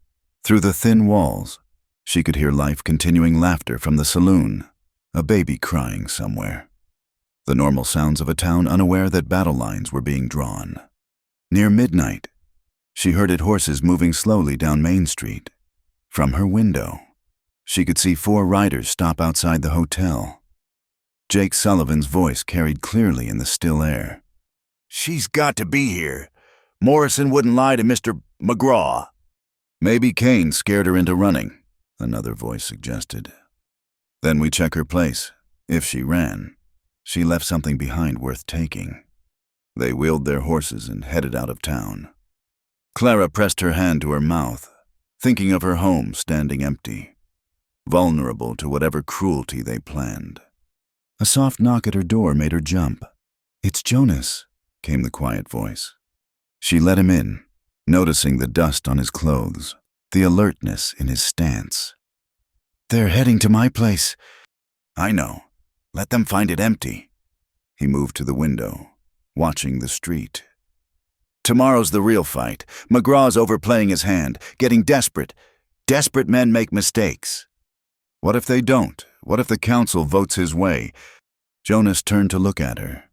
Through the thin walls, she could hear life-continuing laughter from the saloon, a baby crying somewhere. The normal sounds of a town unaware that battle lines were being drawn. Near midnight, she herded horses moving slowly down Main Street. From her window, she could see 4 riders stop outside the hotel. Jake Sullivan's voice carried clearly in the still air. "She's got to be here. Morrison wouldn't lie to Mr. McGraw." "Maybe Kane scared her into running," another voice suggested. "Then we check her place. If she ran, she left something behind worth taking." They wheeled their horses and headed out of town. Clara pressed her hand to her mouth, thinking of her home standing empty, vulnerable to whatever cruelty they planned. A soft knock at her door made her jump. "It's Jonas," came the quiet voice. She let him in, noticing the dust on his clothes, the alertness in his stance. "They're heading to my place." "I know. Let them find it empty." He moved to the window, watching the street. "Tomorrow's the real fight. McGraw's overplaying his hand, getting desperate. Desperate men make mistakes." What if they don't? What if the council votes his way? Jonas turned to look at her,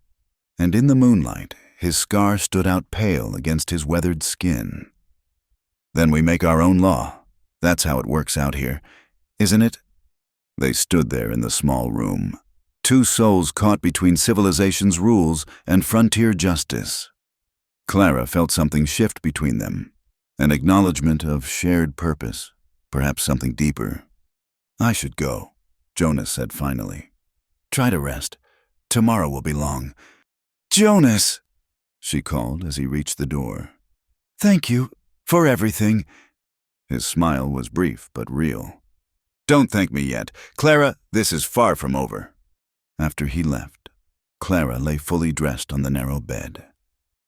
and in the moonlight, his scar stood out pale against his weathered skin. Then we make our own law. That's how it works out here, isn't it? They stood there in the small room, two souls caught between civilization's rules and frontier justice. Clara felt something shift between them, an acknowledgement of shared purpose, perhaps something deeper. I should go, Jonas said finally. Try to rest. Tomorrow will be long. Jonas, she called as he reached the door. Thank you for everything. His smile was brief but real. Don't thank me yet. Clara, this is far from over. After he left, Clara lay fully dressed on the narrow bed,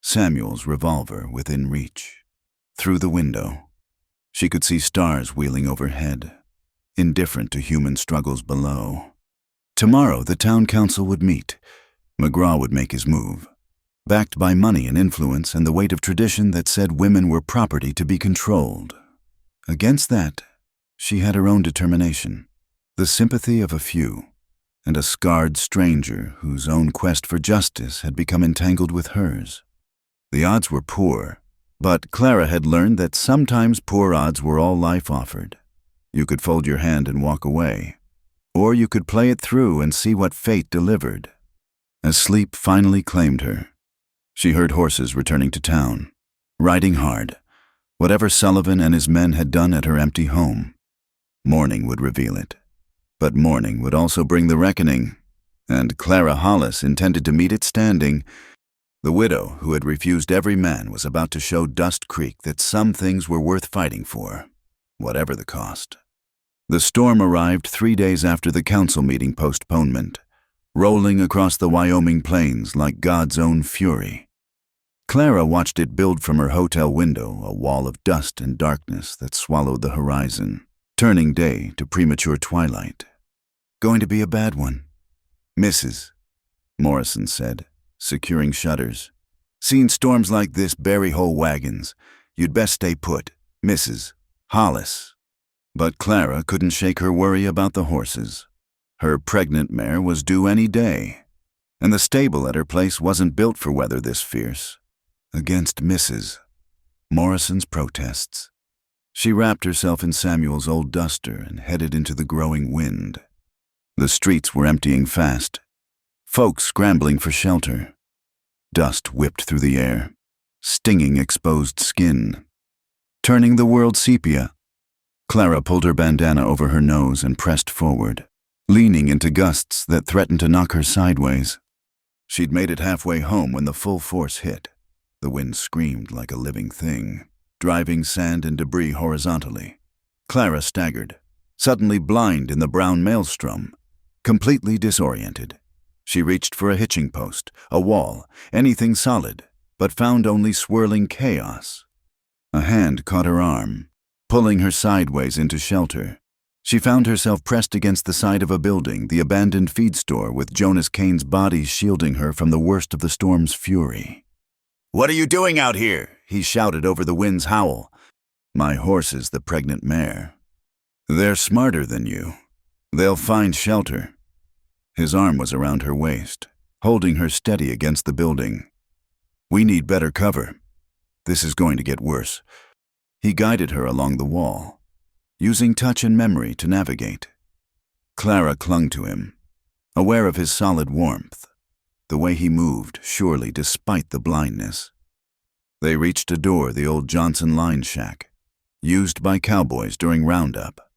Samuel's revolver within reach. Through the window, she could see stars wheeling overhead, indifferent to human struggles below. Tomorrow the town council would meet. McGraw would make his move, backed by money and influence and the weight of tradition that said women were property to be controlled. Against that, she had her own determination, the sympathy of a few, and a scarred stranger whose own quest for justice had become entangled with hers. The odds were poor, but Clara had learned that sometimes poor odds were all life offered. You could fold your hand and walk away, or you could play it through and see what fate delivered. As sleep finally claimed her, she heard horses returning to town, riding hard, whatever Sullivan and his men had done at her empty home. Morning would reveal it, but morning would also bring the reckoning, and Clara Hollis intended to meet it standing. The widow who had refused every man was about to show Dust Creek that some things were worth fighting for, whatever the cost. The storm arrived 3 days after the council meeting postponement, rolling across the Wyoming plains like God's own fury. Clara watched it build from her hotel window, a wall of dust and darkness that swallowed the horizon, turning day to premature twilight. Going to be a bad one. Mrs., Morrison said, securing shutters. Seen storms like this bury whole wagons. You'd best stay put, Mrs. Hollis. But Clara couldn't shake her worry about the horses. Her pregnant mare was due any day, and the stable at her place wasn't built for weather this fierce. Against Mrs. Morrison's protests, she wrapped herself in Samuel's old duster and headed into the growing wind. The streets were emptying fast, folks scrambling for shelter. Dust whipped through the air, stinging exposed skin, turning the world sepia. Clara pulled her bandana over her nose and pressed forward, leaning into gusts that threatened to knock her sideways. She'd made it halfway home when the full force hit. The wind screamed like a living thing, driving sand and debris horizontally. Clara staggered, suddenly blind in the brown maelstrom, completely disoriented. She reached for a hitching post, a wall, anything solid, but found only swirling chaos. A hand caught her arm, pulling her sideways into shelter. She found herself pressed against the side of a building, the abandoned feed store, with Jonas Kane's body shielding her from the worst of the storm's fury. "What are you doing out here?" he shouted over the wind's howl. "My horse is the pregnant mare." "They're smarter than you. They'll find shelter." His arm was around her waist, holding her steady against the building. "We need better cover. This is going to get worse." He guided her along the wall, using touch and memory to navigate. Clara clung to him, aware of his solid warmth, the way he moved, surely despite the blindness. They reached a door, the old Johnson line shack, used by cowboys during roundup.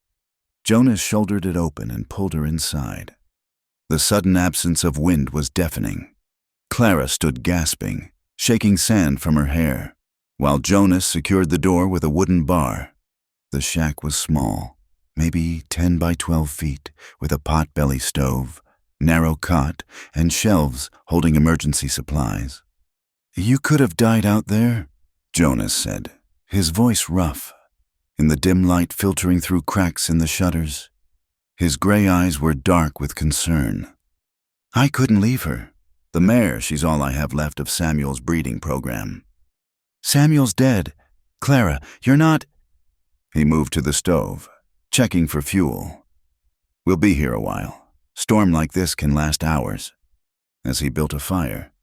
Jonas shouldered it open and pulled her inside. The sudden absence of wind was deafening. Clara stood gasping, shaking sand from her hair, while Jonas secured the door with a wooden bar. The shack was small, maybe 10 by 12 feet, with a pot-belly stove, narrow cot, and shelves holding emergency supplies. "You could have died out there," Jonas said, his voice rough, in the dim light filtering through cracks in the shutters. His gray eyes were dark with concern. "I couldn't leave her. The mare, she's all I have left of Samuel's breeding program." "Samuel's dead. Clara, you're not—" He moved to the stove, checking for fuel. We'll be here a while. Storm like this can last hours." As he built a fire,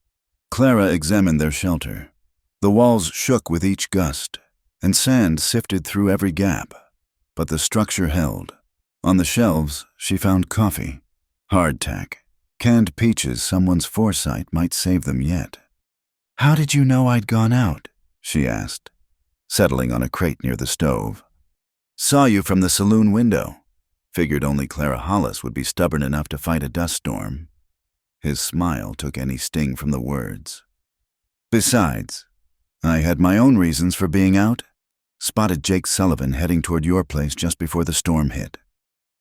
Clara examined their shelter. The walls shook with each gust, and sand sifted through every gap, but the structure held. On the shelves, she found coffee, hardtack, canned peaches. Someone's foresight might save them yet. How did you know I'd gone out? She asked, settling on a crate near the stove. "Saw you from the saloon window. Figured only Clara Hollis would be stubborn enough to fight a dust storm." His smile took any sting from the words. "Besides, I had my own reasons for being out. Spotted Jake Sullivan heading toward your place just before the storm hit."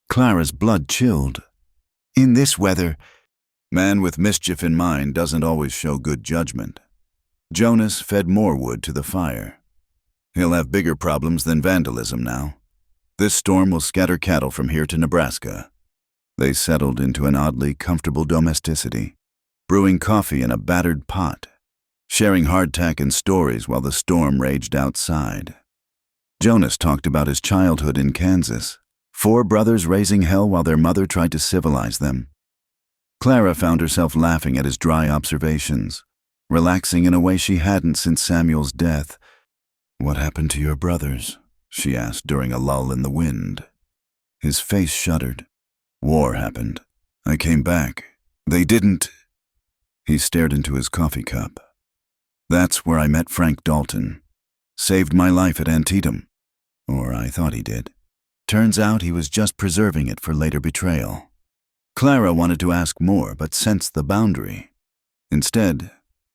Clara's blood chilled. "In this weather, man with mischief in mind doesn't always show good judgment." Jonas fed more wood to the fire. "He'll have bigger problems than vandalism now. This storm will scatter cattle from here to Nebraska." They settled into an oddly comfortable domesticity, brewing coffee in a battered pot, sharing hardtack and stories while the storm raged outside. Jonas talked about his childhood in Kansas, 4 brothers raising hell while their mother tried to civilize them. Clara found herself laughing at his dry observations, relaxing in a way she hadn't since Samuel's death. "What happened to your brothers?" she asked during a lull in the wind. His face shuddered. "War happened. I came back. They didn't—" He stared into his coffee cup. "That's where I met Frank Dalton. Saved my life at Antietam. Or I thought he did. Turns out he was just preserving it for later betrayal." Clara wanted to ask more, but sensed the boundary. Instead,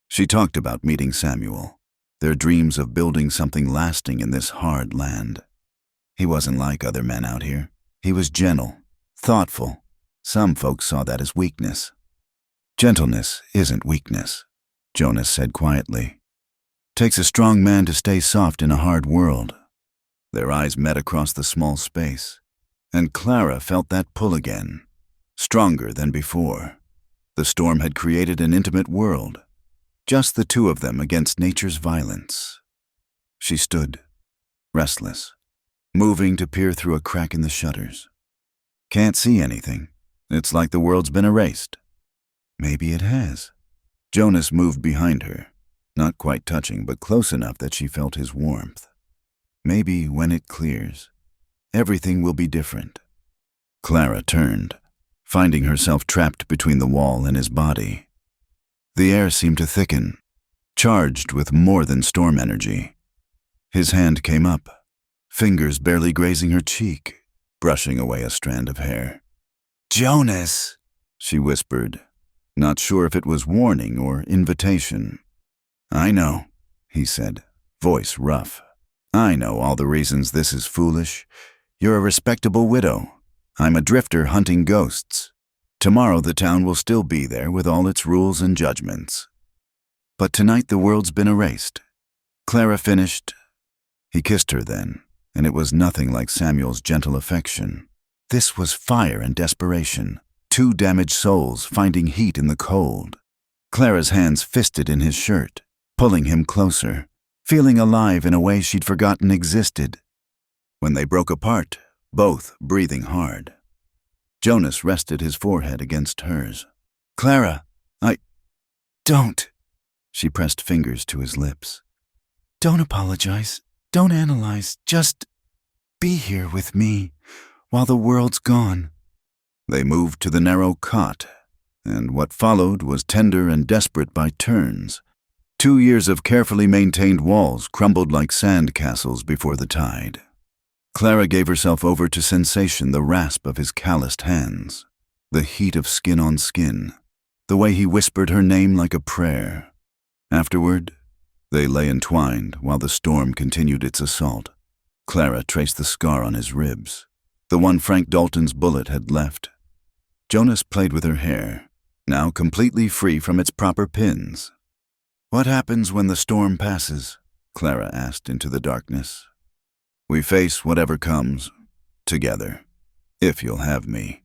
she talked about meeting Samuel, their dreams of building something lasting in this hard land. He wasn't like other men out here. He was gentle, thoughtful. Some folks saw that as weakness. "Gentleness isn't weakness," Jonas said quietly. "Takes a strong man to stay soft in a hard world." Their eyes met across the small space, and Clara felt that pull again, stronger than before. The storm had created an intimate world, just the two of them against nature's violence. She stood, restless, moving to peer through a crack in the shutters. "Can't see anything. It's like the world's been erased." "Maybe it has." Jonas moved behind her, not quite touching, but close enough that she felt his warmth. "Maybe when it clears, everything will be different." Clara turned, finding herself trapped between the wall and his body. The air seemed to thicken, charged with more than storm energy. His hand came up, fingers barely grazing her cheek, brushing away a strand of hair. "Jonas," she whispered, not sure if it was warning or invitation. "I know," he said, voice rough. "I know all the reasons this is foolish. You're a respectable widow. I'm a drifter hunting ghosts. Tomorrow the town will still be there with all its rules and judgments. But tonight the world's been erased." Clara finished. He kissed her then, and it was nothing like Samuel's gentle affection. This was fire and desperation, 2 damaged souls finding heat in the cold. Clara's hands fisted in his shirt, pulling him closer, feeling alive in a way she'd forgotten existed. When they broke apart, both breathing hard, Jonas rested his forehead against hers. "Clara, Don't." She pressed fingers to his lips. "Don't apologize. Don't analyze. Just be here with me while the world's gone." They moved to the narrow cot, and what followed was tender and desperate by turns. 2 years of carefully maintained walls crumbled like sand castles before the tide. Clara gave herself over to sensation, the rasp of his calloused hands, the heat of skin on skin, the way he whispered her name like a prayer. Afterward, they lay entwined while the storm continued its assault. Clara traced the scar on his ribs, the one Frank Dalton's bullet had left. Jonas played with her hair, now completely free from its proper pins. "What happens when the storm passes?" Clara asked into the darkness. "We face whatever comes, together, if you'll have me.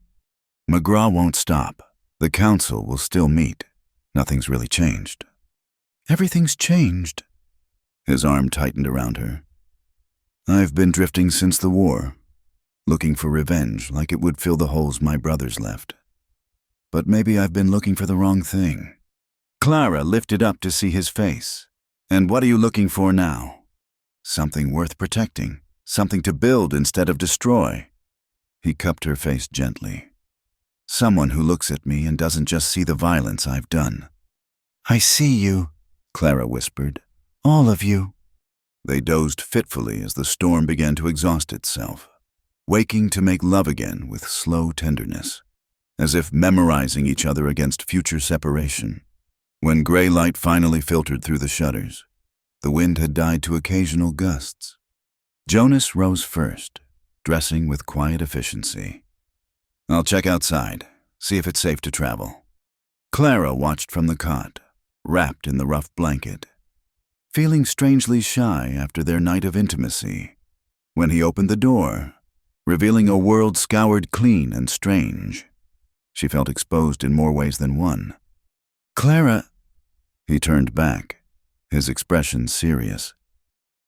McGraw won't stop. The council will still meet. Nothing's really changed." "Everything's changed." His arm tightened around her. "I've been drifting since the war. looking for revenge like it would fill the holes my brothers left. But maybe I've been looking for the wrong thing. Clara lifted up to see his face. And what are you looking for now? Something worth protecting, something to build instead of destroy. He cupped her face gently. Someone who looks at me and doesn't just see the violence I've done. I see you, Clara whispered. all of you. They dozed fitfully as the storm began to exhaust itself, waking to make love again with slow tenderness, as if memorizing each other against future separation. When gray light finally filtered through the shutters, the wind had died to occasional gusts. Jonas rose first, dressing with quiet efficiency. I'll check outside, see if it's safe to travel. Clara watched from the cot, wrapped in the rough blanket, feeling strangely shy after their night of intimacy, when he opened the door, revealing a world scoured clean and strange. She felt exposed in more ways than one. Clara, He turned back, his expression serious.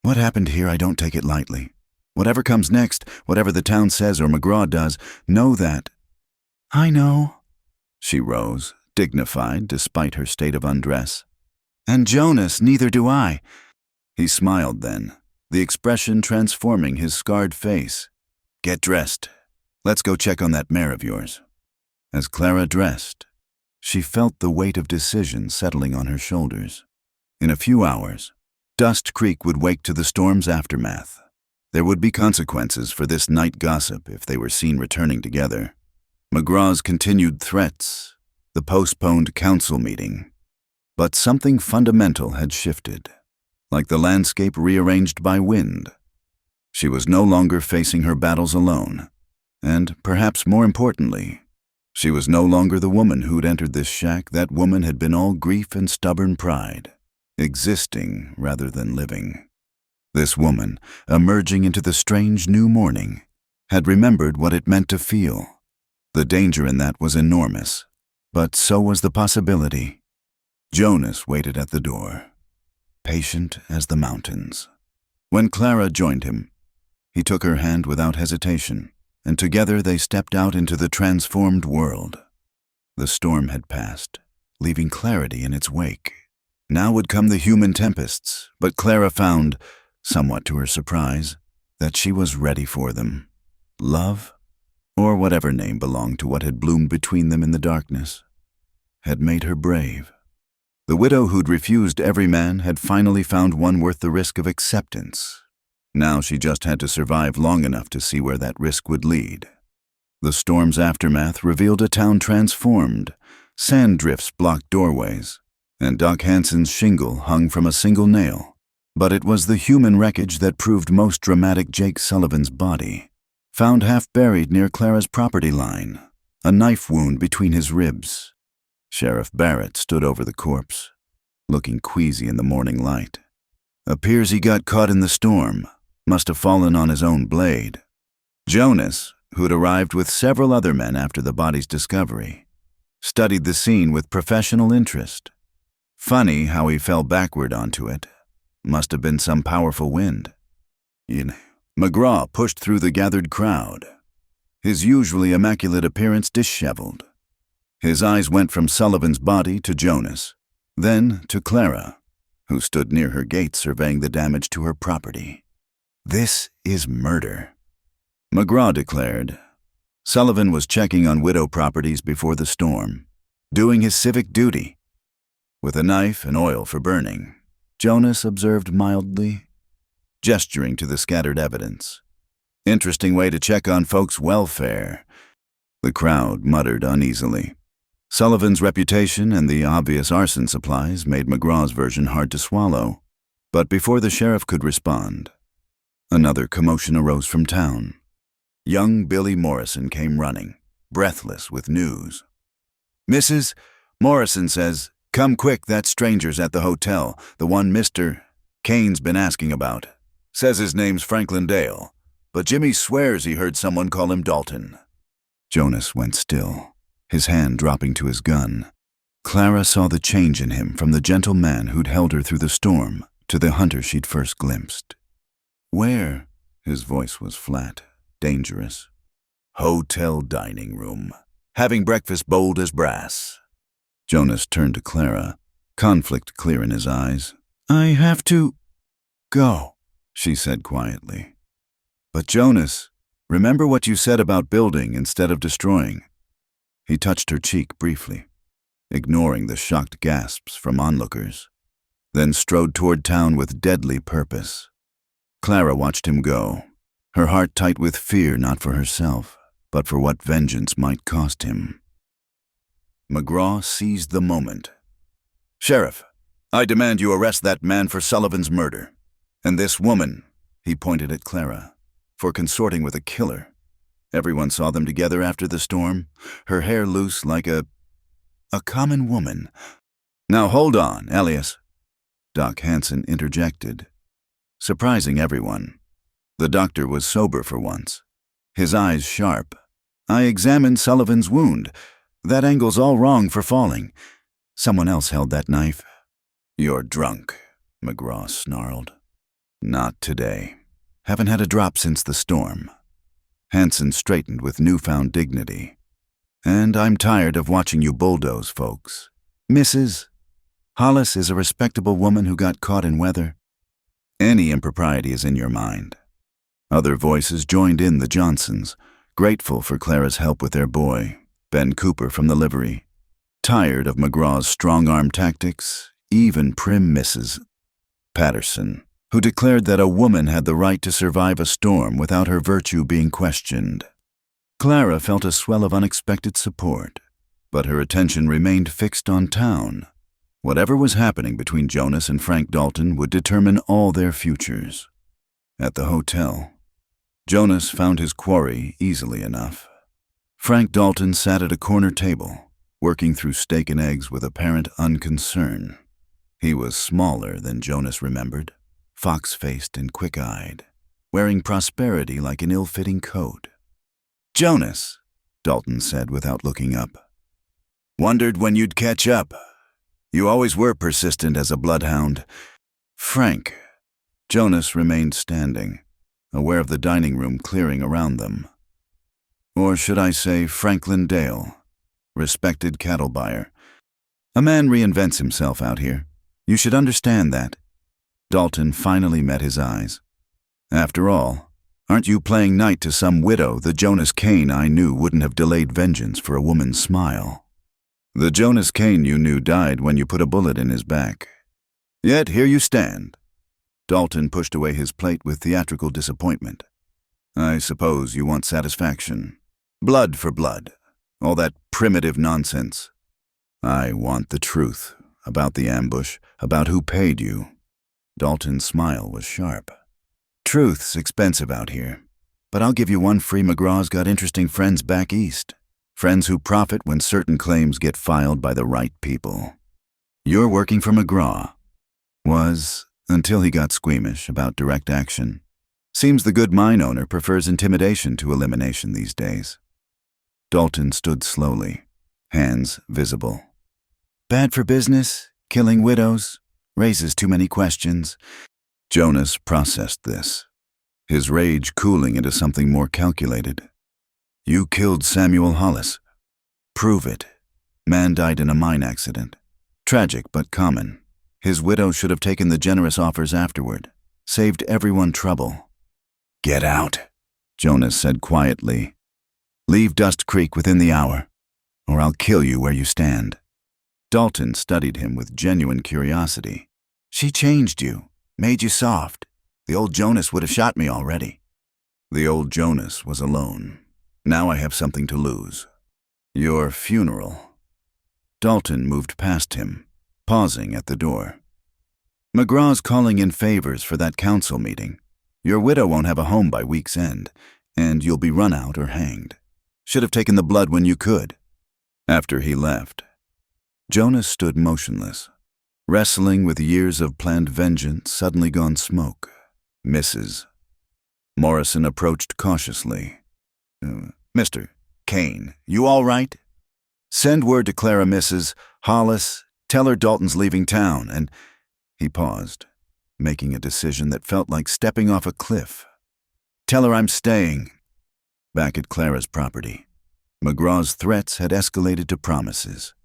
what happened here, I don't take it lightly. Whatever comes next, whatever the town says or McGraw does, know that. I know. She rose, dignified despite her state of undress. And Jonas, neither do I. He smiled then, the expression transforming his scarred face. Get dressed. Let's go check on that mare of yours. As Clara dressed, she felt the weight of decision settling on her shoulders. In a few hours, Dust Creek would wake to the storm's aftermath. There would be consequences for this night gossip if they were seen returning together. McGraw's continued threats, the postponed council meeting. But something fundamental had shifted, like the landscape rearranged by wind. She was no longer facing her battles alone, and, perhaps more importantly, she was no longer the woman who'd entered this shack. That woman had been all grief and stubborn pride, existing rather than living. This woman, emerging into the strange new morning, had remembered what it meant to feel. The danger in that was enormous, but so was the possibility. Jonas waited at the door, patient as the mountains. When Clara joined him, he took her hand without hesitation, and together they stepped out into the transformed world. The storm had passed, leaving clarity in its wake. Now would come the human tempests, but Clara found, somewhat to her surprise, that she was ready for them. Love, or whatever name belonged to what had bloomed between them in the darkness, had made her brave. The widow who'd refused every man had finally found one worth the risk of acceptance. Now she just had to survive long enough to see where that risk would lead. The storm's aftermath revealed a town transformed. Sand drifts blocked doorways, and Doc Hanson's shingle hung from a single nail. But it was the human wreckage that proved most dramatic. Jake Sullivan's body, found half buried near Clara's property line, a knife wound between his ribs. Sheriff Barrett stood over the corpse, looking queasy in the morning light. Appears he got caught in the storm, must have fallen on his own blade. Jonas, who'd arrived with several other men after the body's discovery, studied the scene with professional interest. Funny how he fell backward onto it. Must have been some powerful wind. McGraw pushed through the gathered crowd, his usually immaculate appearance disheveled. His eyes went from Sullivan's body to Jonas, then to Clara, who stood near her gate surveying the damage to her property. This is murder, McGraw declared. Sullivan was checking on widow properties before the storm, doing his civic duty. With a knife and oil for burning, Jonas observed mildly, gesturing to the scattered evidence. Interesting way to check on folks' welfare. The crowd muttered uneasily. Sullivan's reputation and the obvious arson supplies made McGraw's version hard to swallow. But before the sheriff could respond, another commotion arose from town. Young Billy Morrison came running, breathless with news. "Mrs. Morrison says, come quick, that stranger's at the hotel, the one Mr. Kane's been asking about. Says his name's Franklin Dale, but Jimmy swears he heard someone call him Dalton." Jonas went still, his hand dropping to his gun. Clara saw the change in him from the gentle man who'd held her through the storm to the hunter she'd first glimpsed. "Where?" His voice was flat, dangerous. Hotel dining room. Having breakfast bold as brass. Jonas turned to Clara, conflict clear in his eyes. I have to go, she said quietly. But Jonas, remember what you said about building instead of destroying. He touched her cheek briefly, ignoring the shocked gasps from onlookers, then strode toward town with deadly purpose. Clara watched him go, her heart tight with fear not for herself, but for what vengeance might cost him. McGraw seized the moment. Sheriff, I demand you arrest that man for Sullivan's murder. And this woman, he pointed at Clara, for consorting with a killer. Everyone saw them together after the storm, her hair loose like a common woman. Now hold on, Elias, Doc Hansen interjected, surprising everyone. The doctor was sober for once, his eyes sharp. I examined Sullivan's wound. That angle's all wrong for falling. Someone else held that knife. You're drunk, McGraw snarled. Not today. Haven't had a drop since the storm. Hansen straightened with newfound dignity. And I'm tired of watching you bulldoze, folks. Mrs. Hollis is a respectable woman who got caught in weather. Any impropriety is in your mind. Other voices joined in the Johnsons, grateful for Clara's help with their boy, Ben Cooper from the livery. Tired of McGraw's strong-arm tactics, even prim Mrs. Patterson, who declared that a woman had the right to survive a storm without her virtue being questioned. Clara felt a swell of unexpected support, but her attention remained fixed on town. Whatever was happening between Jonas and Frank Dalton would determine all their futures. At the hotel, Jonas found his quarry easily enough. Frank Dalton sat at a corner table, working through steak and eggs with apparent unconcern. He was smaller than Jonas remembered, fox-faced and quick-eyed, wearing prosperity like an ill-fitting coat. Jonas, Dalton said without looking up. Wondered when you'd catch up. You always were persistent as a bloodhound. Frank. Jonas remained standing, aware of the dining room clearing around them. Or should I say Franklin Dale, respected cattle buyer. A man reinvents himself out here. You should understand that. Dalton finally met his eyes. After all, aren't you playing knight to some widow the Jonas Kane I knew wouldn't have delayed vengeance for a woman's smile? The Jonas Kane you knew died when you put a bullet in his back. Yet here you stand. Dalton pushed away his plate with theatrical disappointment. I suppose you want satisfaction. Blood for blood. All that primitive nonsense. I want the truth about the ambush, about who paid you. Dalton's smile was sharp. Truth's expensive out here, but I'll give you one free. McGraw's got interesting friends back east. Friends who profit when certain claims get filed by the right people. You're working for McGraw. Was, until he got squeamish about direct action. Seems the good mine owner prefers intimidation to elimination these days. Dalton stood slowly, hands visible. Bad for business, killing widows, raises too many questions. Jonas processed this, his rage cooling into something more calculated. You killed Samuel Hollis. Prove it. Man died in a mine accident. Tragic but common. His widow should have taken the generous offers afterward. Saved everyone trouble. Get out, Jonas said quietly. Leave Dust Creek within the hour, or I'll kill you where you stand. Dalton studied him with genuine curiosity. She changed you, made you soft. The old Jonas would have shot me already. The old Jonas was alone. Now I have something to lose. Your funeral. Dalton moved past him, pausing at the door. McGraw's calling in favors for that council meeting. Your widow won't have a home by week's end, and you'll be run out or hanged. Should have taken the blood when you could. After he left, Jonas stood motionless, wrestling with years of planned vengeance suddenly gone smoke. Mrs. Morrison approached cautiously. Mr. Kane, you all right? Send word to Clara, Mrs. Hollis. Tell her Dalton's leaving town, and... He paused, making a decision that felt like stepping off a cliff. Tell her I'm staying. back at Clara's property. McGraw's threats had escalated to promises.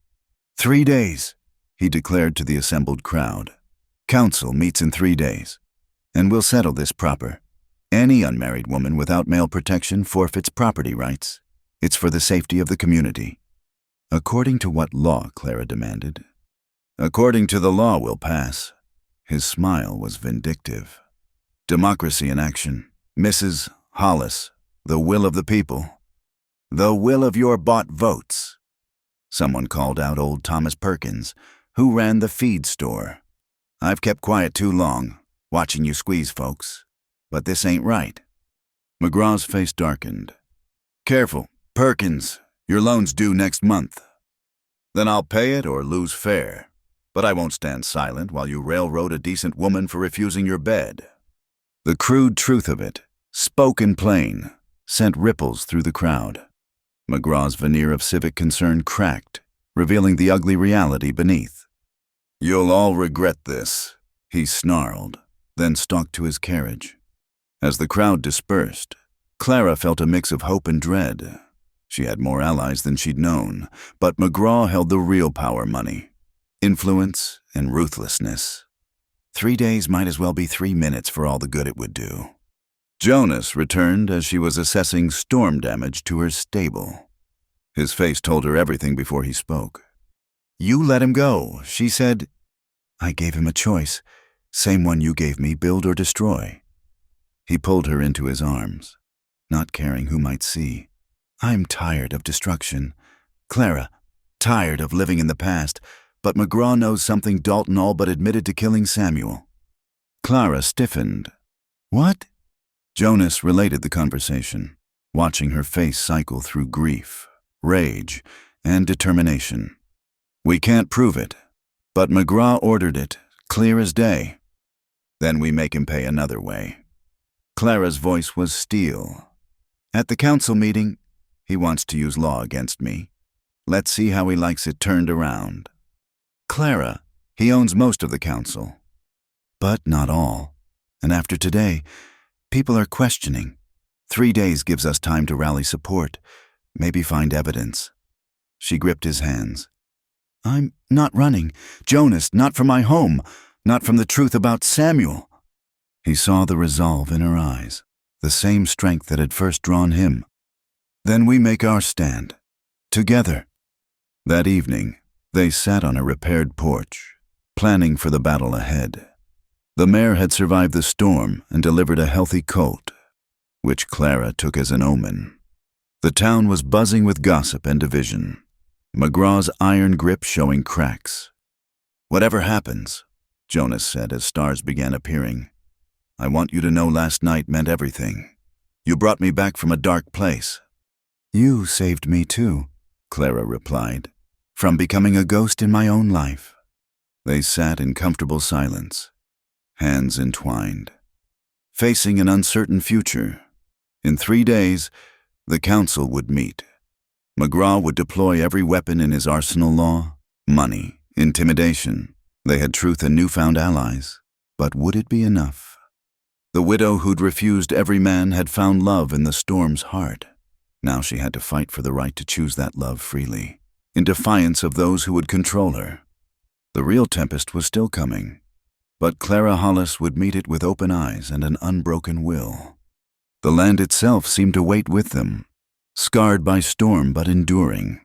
3 days, he declared to the assembled crowd. Council meets in 3 days, and we'll settle this proper. Any unmarried woman without male protection forfeits property rights. It's for the safety of the community. According to what law? Clara demanded. According to the law we'll pass. His smile was vindictive. Democracy in action. Mrs. Hollis, the will of the people. The will of your bought votes. Someone called out old Thomas Perkins, who ran the feed store. I've kept quiet too long, watching you squeeze folks. But this ain't right. McGraw's face darkened. Careful, Perkins, your loan's due next month. Then I'll pay it or lose fare. But I won't stand silent while you railroad a decent woman for refusing your bed. The crude truth of it, spoken plain, sent ripples through the crowd. McGraw's veneer of civic concern cracked, revealing the ugly reality beneath. You'll all regret this, he snarled, then stalked to his carriage. As the crowd dispersed, Clara felt a mix of hope and dread. She had more allies than she'd known, but McGraw held the real power money, influence and ruthlessness. 3 days might as well be 3 minutes for all the good it would do. Jonas returned as she was assessing storm damage to her stable. His face told her everything before he spoke. You let him go, she said. I gave him a choice, same one you gave me, build or destroy. He pulled her into his arms, not caring who might see. I'm tired of destruction. Clara, tired of living in the past, but McGraw knows something Dalton all but admitted to killing Samuel. Clara stiffened. What? Jonas related the conversation, watching her face cycle through grief, rage, and determination. We can't prove it, but McGraw ordered it, clear as day. Then we make him pay another way. Clara's voice was steel. At the council meeting, he wants to use law against me. Let's see how he likes it turned around. Clara, he owns most of the council. But not all. And after today, people are questioning. 3 days gives us time to rally support, maybe find evidence. She gripped his hands. I'm not running. Jonas, not from my home, not from the truth about Samuel. He saw the resolve in her eyes, the same strength that had first drawn him. Then we make our stand. Together. That evening, they sat on a repaired porch, planning for the battle ahead. The mare had survived the storm and delivered a healthy colt, which Clara took as an omen. The town was buzzing with gossip and division, McGraw's iron grip showing cracks. Whatever happens, Jonas said as stars began appearing, I want you to know last night meant everything. You brought me back from a dark place. You saved me too, Clara replied, from becoming a ghost in my own life. They sat in comfortable silence, hands entwined, facing an uncertain future. In 3 days, the council would meet. McGraw would deploy every weapon in his arsenal: law, money, intimidation. They had truth and newfound allies, but would it be enough? The widow who'd refused every man had found love in the storm's heart. Now she had to fight for the right to choose that love freely, in defiance of those who would control her. The real tempest was still coming, but Clara Hollis would meet it with open eyes and an unbroken will. The land itself seemed to wait with them, scarred by storm but enduring,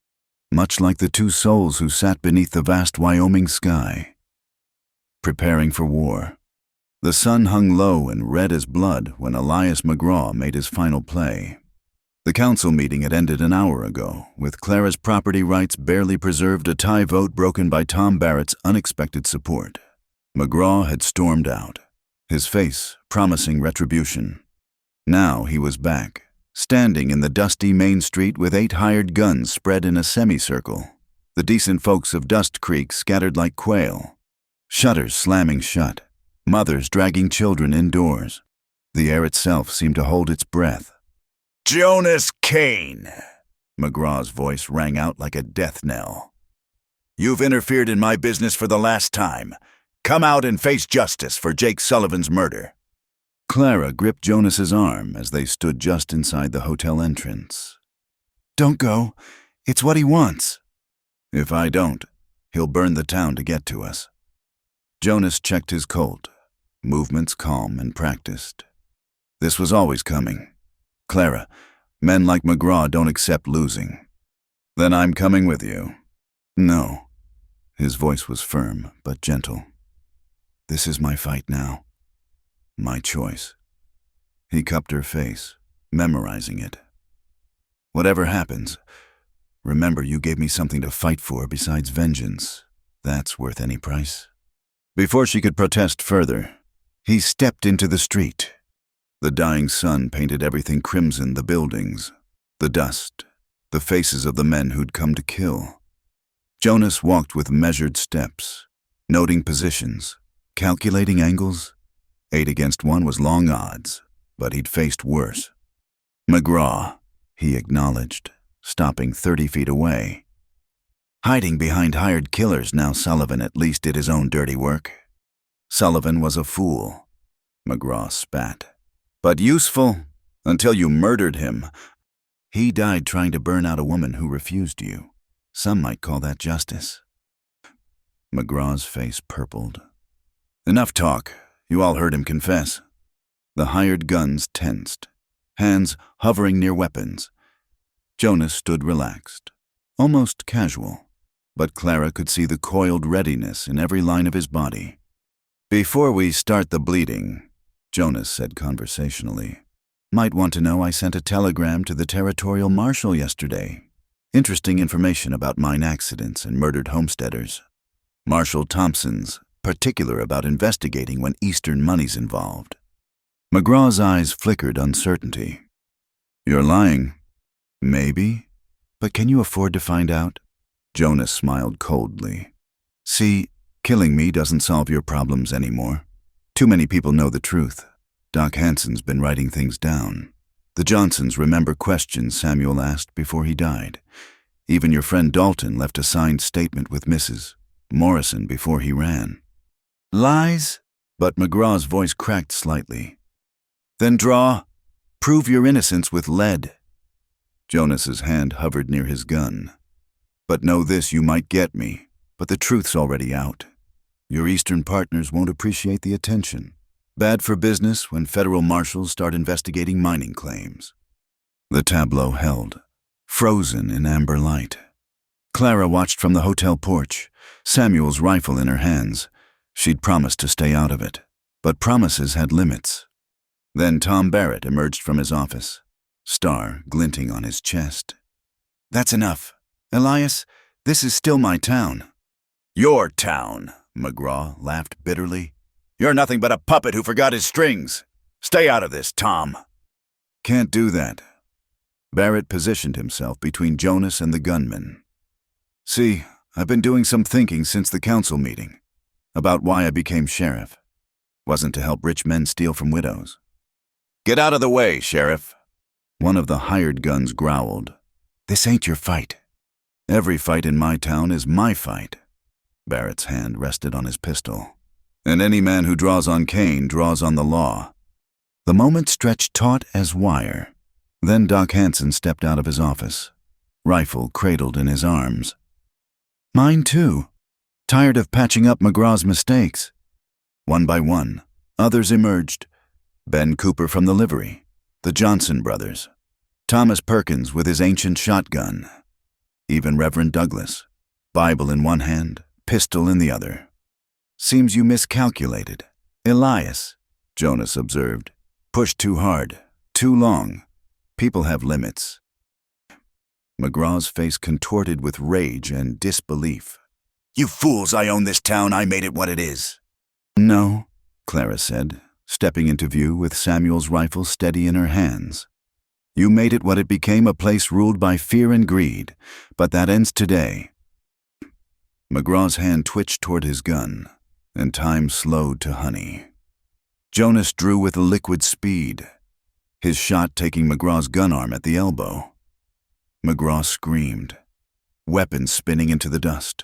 much like the 2 souls who sat beneath the vast Wyoming sky, preparing for war. The sun hung low and red as blood when Elias McGraw made his final play. The council meeting had ended an hour ago, with Clara's property rights barely preserved, a tie vote broken by Tom Barrett's unexpected support. McGraw had stormed out, his face promising retribution. Now he was back, standing in the dusty main street with 8 hired guns spread in a semicircle, the decent folks of Dust Creek scattered like quail, shutters slamming shut, mothers dragging children indoors. The air itself seemed to hold its breath. Jonas Kane, McGraw's voice rang out like a death knell. You've interfered in my business for the last time. Come out and face justice for Jake Sullivan's murder. Clara gripped Jonas's arm as they stood just inside the hotel entrance. Don't go. It's what he wants. If I don't, he'll burn the town to get to us. Jonas checked his Colt, movements calm and practiced. This was always coming. Clara, men like McGraw don't accept losing. Then I'm coming with you. No. His voice was firm but gentle. This is my fight now. My choice. He cupped her face, memorizing it. Whatever happens, remember you gave me something to fight for besides vengeance. That's worth any price. Before she could protest further, he stepped into the street. The dying sun painted everything crimson: the buildings, the dust, the faces of the men who'd come to kill. Jonas walked with measured steps, noting positions, calculating angles. 8 against 1 was long odds, but he'd faced worse. McGraw, he acknowledged, stopping 30 feet away. Hiding behind hired killers, now Sullivan at least did his own dirty work. Sullivan was a fool. McGraw spat. But useful, until you murdered him. He died trying to burn out a woman who refused you. Some might call that justice. McGraw's face purpled. Enough talk. You all heard him confess. The hired guns tensed, hands hovering near weapons. Jonas stood relaxed, almost casual, but Clara could see the coiled readiness in every line of his body. Before we start the bleeding, Jonas said conversationally, might want to know I sent a telegram to the territorial marshal yesterday. Interesting information about mine accidents and murdered homesteaders. Marshal Thompson's particular about investigating when Eastern money's involved. McGraw's eyes flickered uncertainty. You're lying. Maybe. But can you afford to find out? Jonas smiled coldly. See, killing me doesn't solve your problems anymore. Too many people know the truth. Doc Hanson's been writing things down. The Johnsons remember questions Samuel asked before he died. Even your friend Dalton left a signed statement with Mrs. Morrison before he ran. Lies? But McGraw's voice cracked slightly. Then draw. Prove your innocence with lead. Jonas's hand hovered near his gun. But know this, you might get me, but the truth's already out. Your Eastern partners won't appreciate the attention. Bad for business when federal marshals start investigating mining claims. The tableau held, frozen in amber light. Clara watched from the hotel porch, Samuel's rifle in her hands. She'd promised to stay out of it, but promises had limits. Then Tom Barrett emerged from his office, star glinting on his chest. That's enough. Elias, this is still my town. Your town, McGraw laughed bitterly. You're nothing but a puppet who forgot his strings. Stay out of this, Tom. Can't do that. Barrett positioned himself between Jonas and the gunman. See, I've been doing some thinking since the council meeting. About why I became sheriff. Wasn't to help rich men steal from widows. Get out of the way, Sheriff. One of the hired guns growled. This ain't your fight. Every fight in my town is my fight. Barrett's hand rested on his pistol. And any man who draws on Cain draws on the law. The moment stretched taut as wire. Then Doc Hanson stepped out of his office, rifle cradled in his arms. Mine too. Tired of patching up McGraw's mistakes. One by one, others emerged. Ben Cooper from the livery, the Johnson brothers, Thomas Perkins with his ancient shotgun, even Reverend Douglas, Bible in one hand, pistol in the other. Seems you miscalculated. Elias, Jonas observed, pushed too hard, too long. People have limits. McGraw's face contorted with rage and disbelief. You fools, I own this town, I made it what it is. No, Clara said, stepping into view with Samuel's rifle steady in her hands. You made it what it became, a place ruled by fear and greed, but that ends today. McGraw's hand twitched toward his gun, and time slowed to honey. Jonas drew with a liquid speed, his shot taking McGraw's gun arm at the elbow. McGraw screamed, weapons spinning into the dust.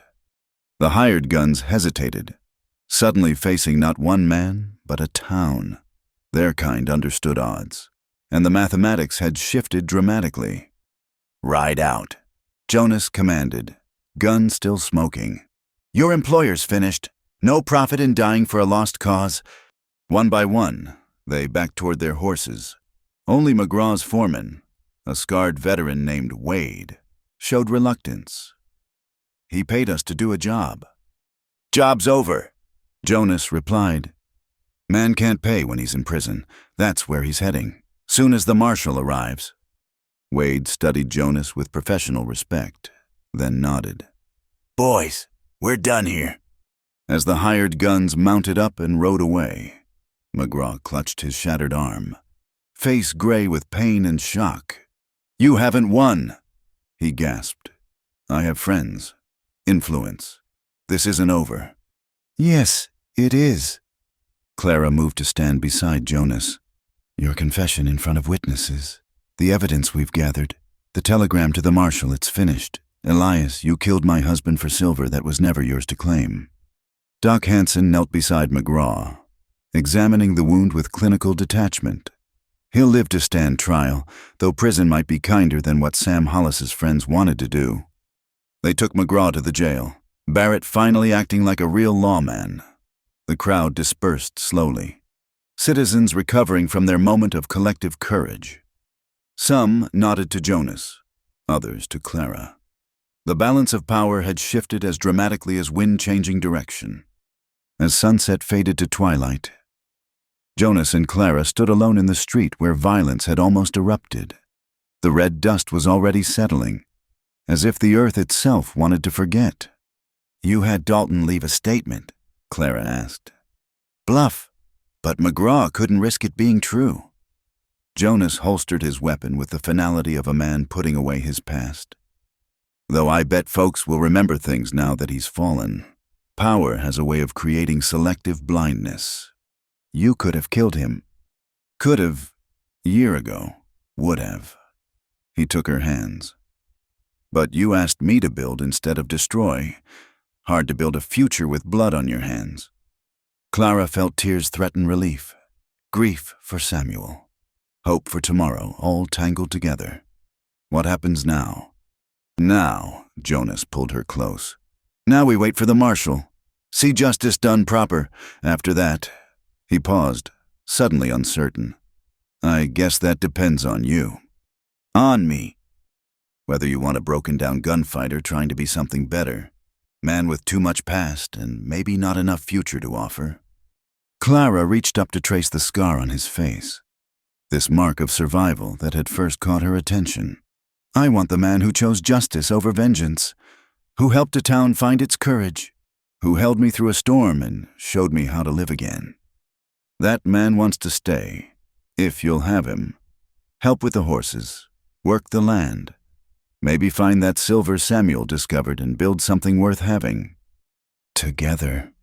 The hired guns hesitated, suddenly facing not one man, but a town. Their kind understood odds, and the mathematics had shifted dramatically. "Ride out," Jonas commanded, gun still smoking. "Your employer's finished. No profit in dying for a lost cause." One by one, they backed toward their horses. Only McGraw's foreman, a scarred veteran named Wade, showed reluctance. "He paid us to do a job." "Job's over," Jonas replied. "Man can't pay when he's in prison. That's where he's heading, soon as the marshal arrives." Wade studied Jonas with professional respect, then nodded. "Boys, we're done here." As the hired guns mounted up and rode away, McGraw clutched his shattered arm, face gray with pain and shock. "You haven't won," he gasped. "I have friends, influence. This isn't over." "Yes, it is." Clara moved to stand beside Jonas. "Your confession in front of witnesses, the evidence we've gathered, the telegram to the marshal, it's finished. Elias, you killed my husband for silver that was never yours to claim." Doc Hansen knelt beside McGraw, examining the wound with clinical detachment. "He'll live to stand trial, though prison might be kinder than what Sam Hollis's friends wanted to do." They took McGraw to the jail, Barrett finally acting like a real lawman. The crowd dispersed slowly, citizens recovering from their moment of collective courage. Some nodded to Jonas, others to Clara. The balance of power had shifted as dramatically as wind changing direction. As sunset faded to twilight, Jonas and Clara stood alone in the street where violence had almost erupted. The red dust was already settling, as if the earth itself wanted to forget. "You had Dalton leave a statement?" Clara asked. "Bluff, but McGraw couldn't risk it being true." Jonas holstered his weapon with the finality of a man putting away his past. "Though I bet folks will remember things now that he's fallen. Power has a way of creating selective blindness. You could have killed him. Could have, year ago, would have." He took her hands. "But you asked me to build instead of destroy. Hard to build a future with blood on your hands." Clara felt tears threaten relief. Grief for Samuel. Hope for tomorrow, all tangled together. What happens now? "Now," Jonas pulled her close. "Now we wait for the marshal. See justice done proper. After that..." He paused, suddenly uncertain. "I guess that depends on you." "On me?" "Whether you want a broken-down gunfighter trying to be something better. Man with too much past and maybe not enough future to offer." Clara reached up to trace the scar on his face, this mark of survival that had first caught her attention. "I want the man who chose justice over vengeance, who helped a town find its courage, who held me through a storm and showed me how to live again. That man wants to stay, if you'll have him. Help with the horses, work the land, maybe find that silver Samuel discovered and build something worth having. Together.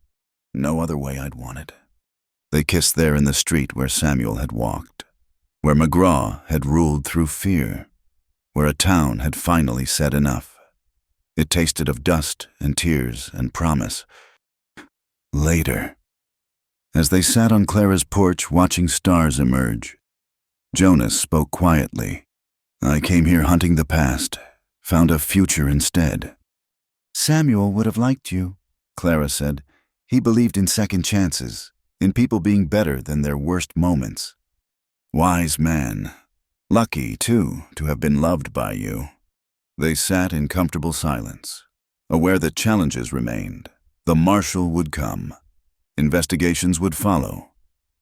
No other way I'd want it." They kissed there in the street where Samuel had walked, where McGraw had ruled through fear, where a town had finally said enough. It tasted of dust and tears and promise. Later. As they sat on Clara's porch watching stars emerge, Jonas spoke quietly. "I came here hunting the past, found a future instead." "Samuel would have liked you," Clara said. "He believed in second chances, in people being better than their worst moments." "Wise man. Lucky, too, to have been loved by you." They sat in comfortable silence, aware that challenges remained. The marshal would come. Investigations would follow.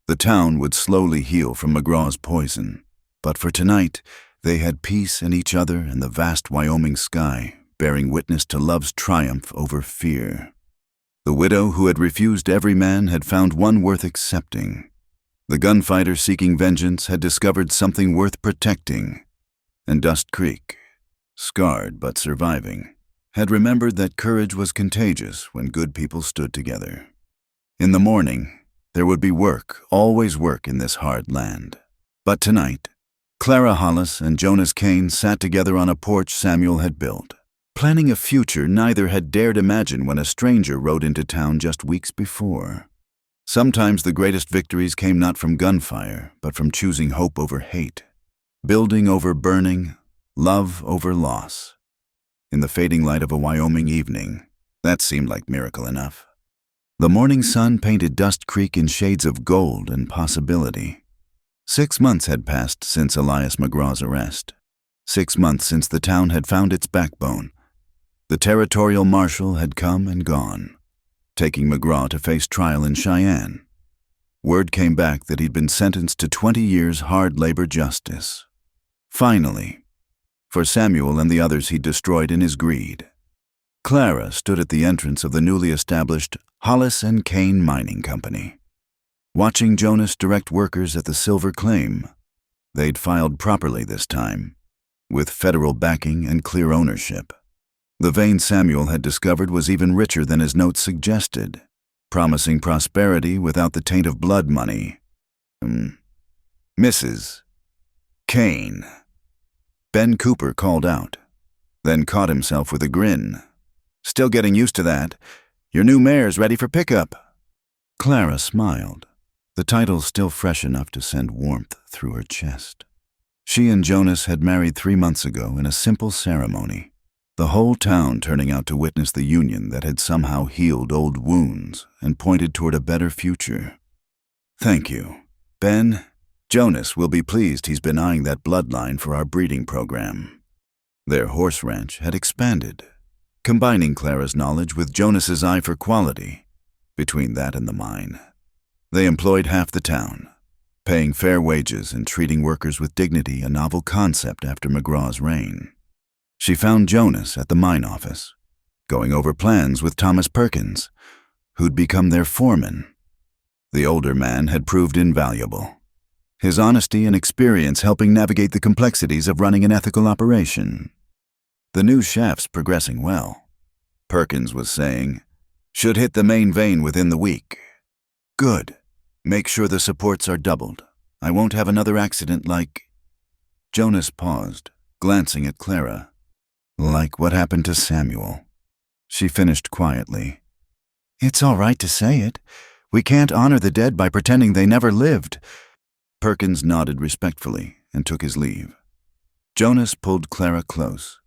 The town would slowly heal from McGraw's poison. But for tonight, they had peace in each other and the vast Wyoming sky, bearing witness to love's triumph over fear. The widow who had refused every man had found one worth accepting. The gunfighter seeking vengeance had discovered something worth protecting. And Dust Creek, scarred but surviving, had remembered that courage was contagious when good people stood together. In the morning, there would be work, always work in this hard land. But tonight, Clara Hollis and Jonas Kane sat together on a porch Samuel had built, planning a future neither had dared imagine when a stranger rode into town just weeks before. Sometimes the greatest victories came not from gunfire, but from choosing hope over hate, building over burning, love over loss. In the fading light of a Wyoming evening, that seemed like miracle enough. The morning sun painted Dust Creek in shades of gold and possibility. 6 months had passed since Elias McGraw's arrest. 6 months since the town had found its backbone. The territorial marshal had come and gone, taking McGraw to face trial in Cheyenne. Word came back that he'd been sentenced to 20 years hard labor justice. Finally, for Samuel and the others he'd destroyed in his greed. Clara stood at the entrance of the newly established Hollis and Kane Mining Company, watching Jonas direct workers at the silver claim. They'd filed properly this time, with federal backing and clear ownership. The vein Samuel had discovered was even richer than his notes suggested, promising prosperity without the taint of blood money. Mrs. Kane. Ben Cooper called out, then caught himself with a grin. Still getting used to that. Your new mare's ready for pickup. Clara smiled, the title still fresh enough to send warmth through her chest. She and Jonas had married 3 months ago in a simple ceremony, the whole town turning out to witness the union that had somehow healed old wounds and pointed toward a better future. Thank you, Ben. Jonas will be pleased he's been eyeing that bloodline for our breeding program. Their horse ranch had expanded, combining Clara's knowledge with Jonas's eye for quality. Between that and the mine, they employed half the town, paying fair wages and treating workers with dignity, a novel concept after McGraw's reign. She found Jonas at the mine office, going over plans with Thomas Perkins, who'd become their foreman. The older man had proved invaluable, his honesty and experience helping navigate the complexities of running an ethical operation. The new shaft's progressing well, Perkins was saying. Should hit the main vein within the week. Good. Make sure the supports are doubled. I won't have another accident like... Jonas paused, glancing at Clara. Like what happened to Samuel. She finished quietly. It's all right to say it. We can't honor the dead by pretending they never lived. Perkins nodded respectfully and took his leave. Jonas pulled Clara close,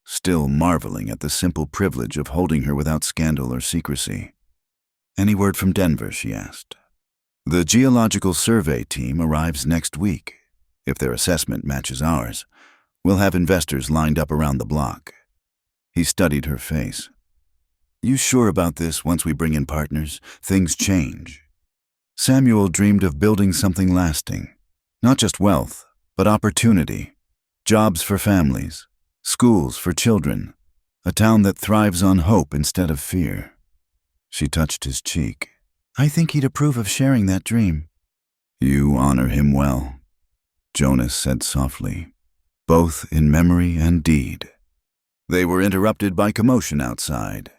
still marveling at the simple privilege of holding her without scandal or secrecy. Any word from Denver, she asked. The geological survey team arrives next week. If their assessment matches ours, we'll have investors lined up around the block. He studied her face. You sure about this? Once we bring in partners, things change. Samuel dreamed of building something lasting, not just wealth, but opportunity, jobs for families, schools for children, a town that thrives on hope instead of fear. She touched his cheek. I think he'd approve of sharing that dream. You honor him well, Jonas said softly, both in memory and deed. They were interrupted by commotion outside.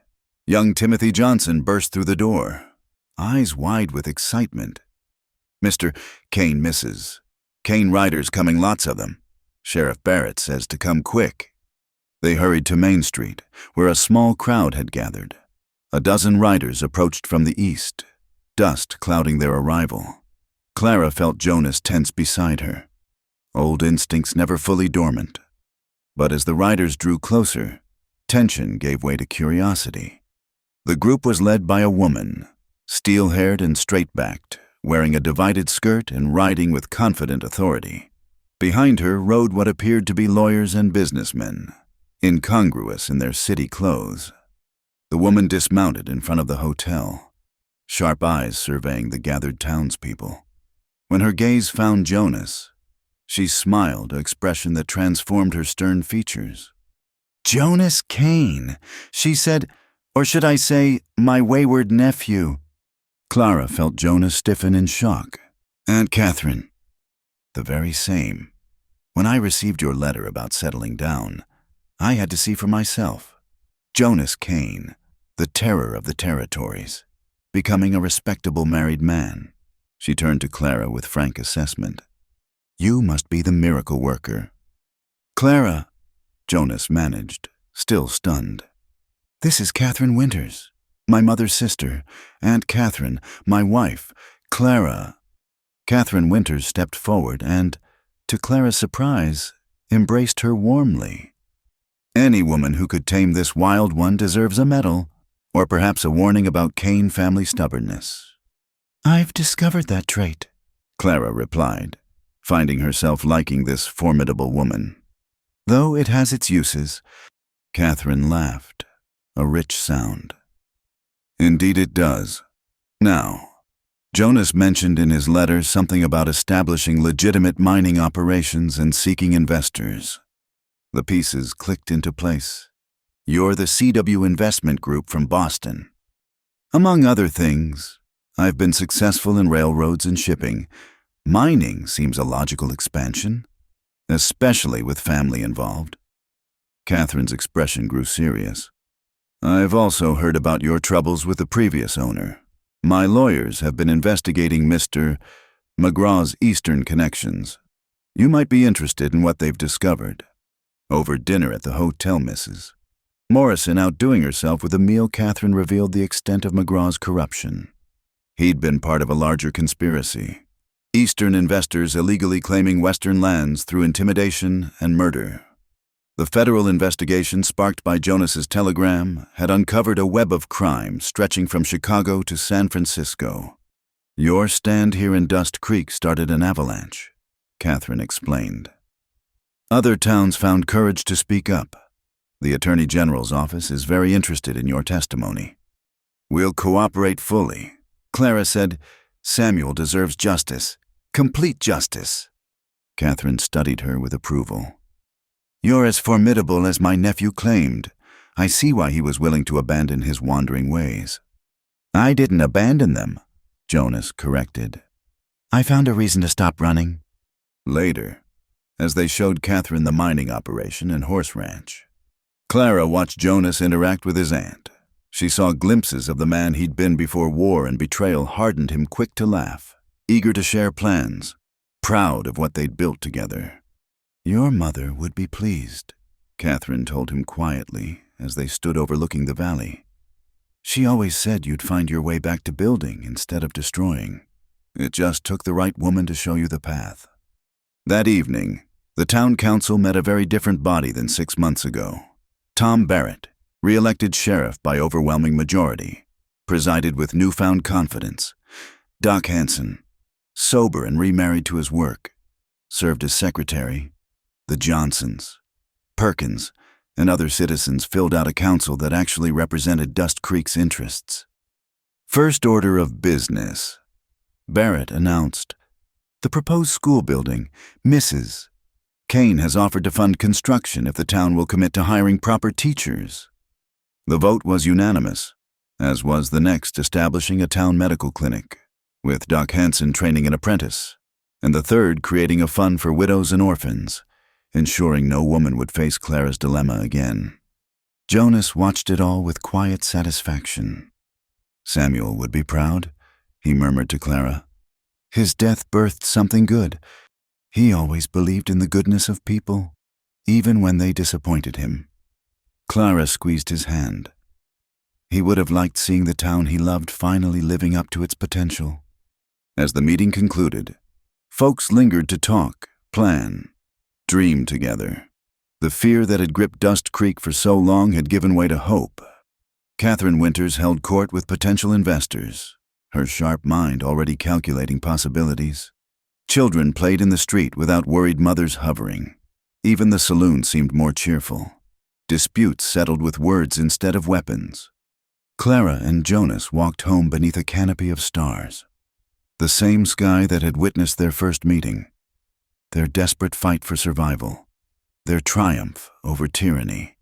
Young Timothy Johnson burst through the door, eyes wide with excitement. Mr. Kane misses. Kane riders coming, lots of them. Sheriff Barrett says to come quick. They hurried to Main Street, where a small crowd had gathered. A dozen riders approached from the east, dust clouding their arrival. Clara felt Jonas tense beside her, old instincts never fully dormant. But as the riders drew closer, tension gave way to curiosity. The group was led by a woman, steel-haired and straight-backed, wearing a divided skirt and riding with confident authority. Behind her rode what appeared to be lawyers and businessmen, incongruous in their city clothes. The woman dismounted in front of the hotel, sharp eyes surveying the gathered townspeople. When her gaze found Jonas, she smiled, an expression that transformed her stern features. Jonas Kane, she said, or should I say, my wayward nephew. Clara felt Jonas stiffen in shock. Aunt Catherine. The very same. When I received your letter about settling down, I had to see for myself. Jonas Kane, the terror of the territories, becoming a respectable married man. She turned to Clara with frank assessment. You must be the miracle worker. Clara, Jonas managed, still stunned. This is Catherine Winters. My mother's sister, Aunt Catherine, my wife, Clara. Catherine Winters stepped forward and, to Clara's surprise, embraced her warmly. Any woman who could tame this wild one deserves a medal, or perhaps a warning about Kane family stubbornness. I've discovered that trait, Clara replied, finding herself liking this formidable woman. Though it has its uses. Catherine laughed, a rich sound. Indeed it does. Now, Jonas mentioned in his letter something about establishing legitimate mining operations and seeking investors. The pieces clicked into place. You're the CW Investment Group from Boston. Among other things, I've been successful in railroads and shipping. Mining seems a logical expansion, especially with family involved. Catherine's expression grew serious. I've also heard about your troubles with the previous owner. My lawyers have been investigating Mr. McGraw's Eastern connections. You might be interested in what they've discovered. Over dinner at the hotel, Mrs. Morrison outdoing herself with a meal, Catherine revealed the extent of McGraw's corruption. He'd been part of a larger conspiracy. Eastern investors illegally claiming Western lands through intimidation and murder. The federal investigation sparked by Jonas's telegram had uncovered a web of crime stretching from Chicago to San Francisco. Your stand here in Dust Creek started an avalanche, Catherine explained. Other towns found courage to speak up. The Attorney General's office is very interested in your testimony. We'll cooperate fully. Clara said, Samuel deserves justice. Complete justice. Catherine studied her with approval. You're as formidable as my nephew claimed. I see why he was willing to abandon his wandering ways. I didn't abandon them, Jonas corrected. I found a reason to stop running. Later, as they showed Catherine the mining operation and horse ranch, Clara watched Jonas interact with his aunt. She saw glimpses of the man he'd been before war and betrayal hardened him quick to laugh, eager to share plans, proud of what they'd built together. Your mother would be pleased, Catherine told him quietly as they stood overlooking the valley. She always said you'd find your way back to building instead of destroying. It just took the right woman to show you the path. That evening, the town council met a very different body than 6 months ago. Tom Barrett, re-elected sheriff by overwhelming majority, presided with newfound confidence. Doc Hanson, sober and remarried to his work, served as secretary. The Johnsons, Perkins, and other citizens filled out a council that actually represented Dust Creek's interests. First order of business, Barrett announced. The proposed school building, Mrs. Kane has offered to fund construction if the town will commit to hiring proper teachers. The vote was unanimous, as was the next establishing a town medical clinic, with Doc Hanson training an apprentice, and the third creating a fund for widows and orphans, ensuring no woman would face Clara's dilemma again. Jonas watched it all with quiet satisfaction. Samuel would be proud, he murmured to Clara. His death birthed something good. He always believed in the goodness of people, even when they disappointed him. Clara squeezed his hand. He would have liked seeing the town he loved finally living up to its potential. As the meeting concluded, folks lingered to talk, plan, dream together. The fear that had gripped Dust Creek for so long had given way to hope. Catherine Winters held court with potential investors, her sharp mind already calculating possibilities. Children played in the street without worried mothers hovering. Even the saloon seemed more cheerful. Disputes settled with words instead of weapons. Clara and Jonas walked home beneath a canopy of stars. The same sky that had witnessed their first meeting. Their desperate fight for survival, their triumph over tyranny.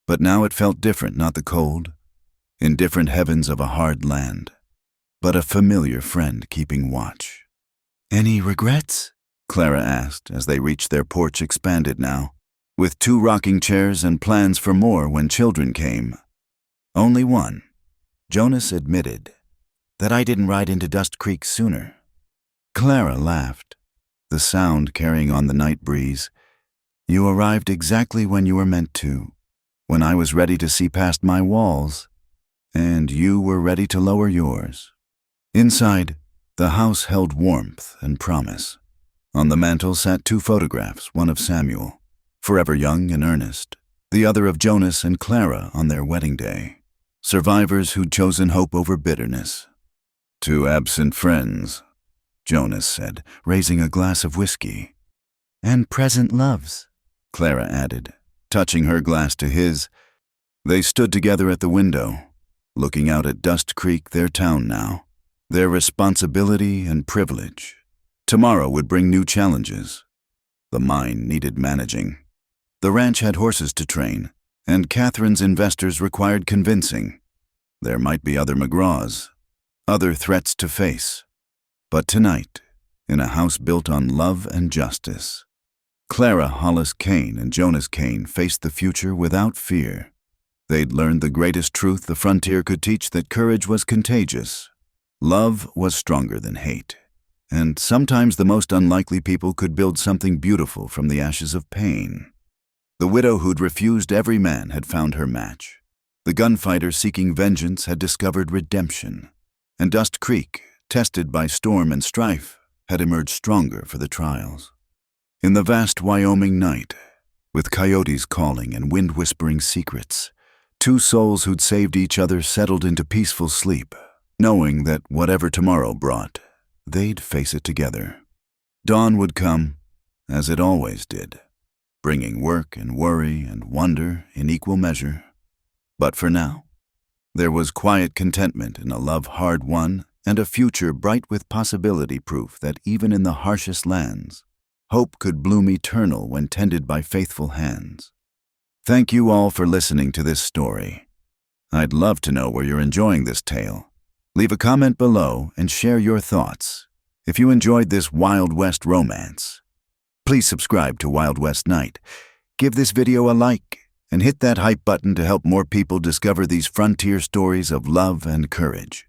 But now it felt different, not the cold, indifferent heavens of a hard land, but a familiar friend keeping watch. Any regrets? Clara asked as they reached their porch, expanded now, with 2 rocking chairs and plans for more when children came. Only one, Jonas admitted, that I didn't ride into Dust Creek sooner. Clara laughed, the sound carrying on the night breeze. You arrived exactly when you were meant to, when I was ready to see past my walls. and you were ready to lower yours. Inside, the house held warmth and promise. On the mantel sat 2 photographs, one of Samuel, forever young and earnest, the other of Jonas and Clara on their wedding day, survivors who'd chosen hope over bitterness. 2 absent friends, Jonas said, raising a glass of whiskey. And present loves, Clara added, touching her glass to his. They stood together at the window, looking out at Dust Creek, their town now, their responsibility and privilege. Tomorrow would bring new challenges. The mine needed managing. The ranch had horses to train, and Catherine's investors required convincing. There might be other McGraws, other threats to face. But tonight, in a house built on love and justice, Clara Hollis Kane and Jonas Kane faced the future without fear. They'd learned the greatest truth the frontier could teach, that courage was contagious. Love was stronger than hate. And sometimes the most unlikely people could build something beautiful from the ashes of pain. The widow who'd refused every man had found her match. The gunfighter seeking vengeance had discovered redemption. And Dust Creek, tested by storm and strife, had emerged stronger for the trials. In the vast Wyoming night, with coyotes calling and wind whispering secrets, 2 souls who'd saved each other settled into peaceful sleep, knowing that whatever tomorrow brought, they'd face it together. Dawn would come, as it always did, bringing work and worry and wonder in equal measure. But for now, there was quiet contentment in a love hard won and a future bright with possibility, proof that even in the harshest lands, hope could bloom eternal when tended by faithful hands. Thank you all for listening to this story. I'd love to know where you're enjoying this tale. Leave a comment below and share your thoughts. If you enjoyed this Wild West romance, please subscribe to Wild West Night. Give this video a like and hit that hype button to help more people discover these frontier stories of love and courage.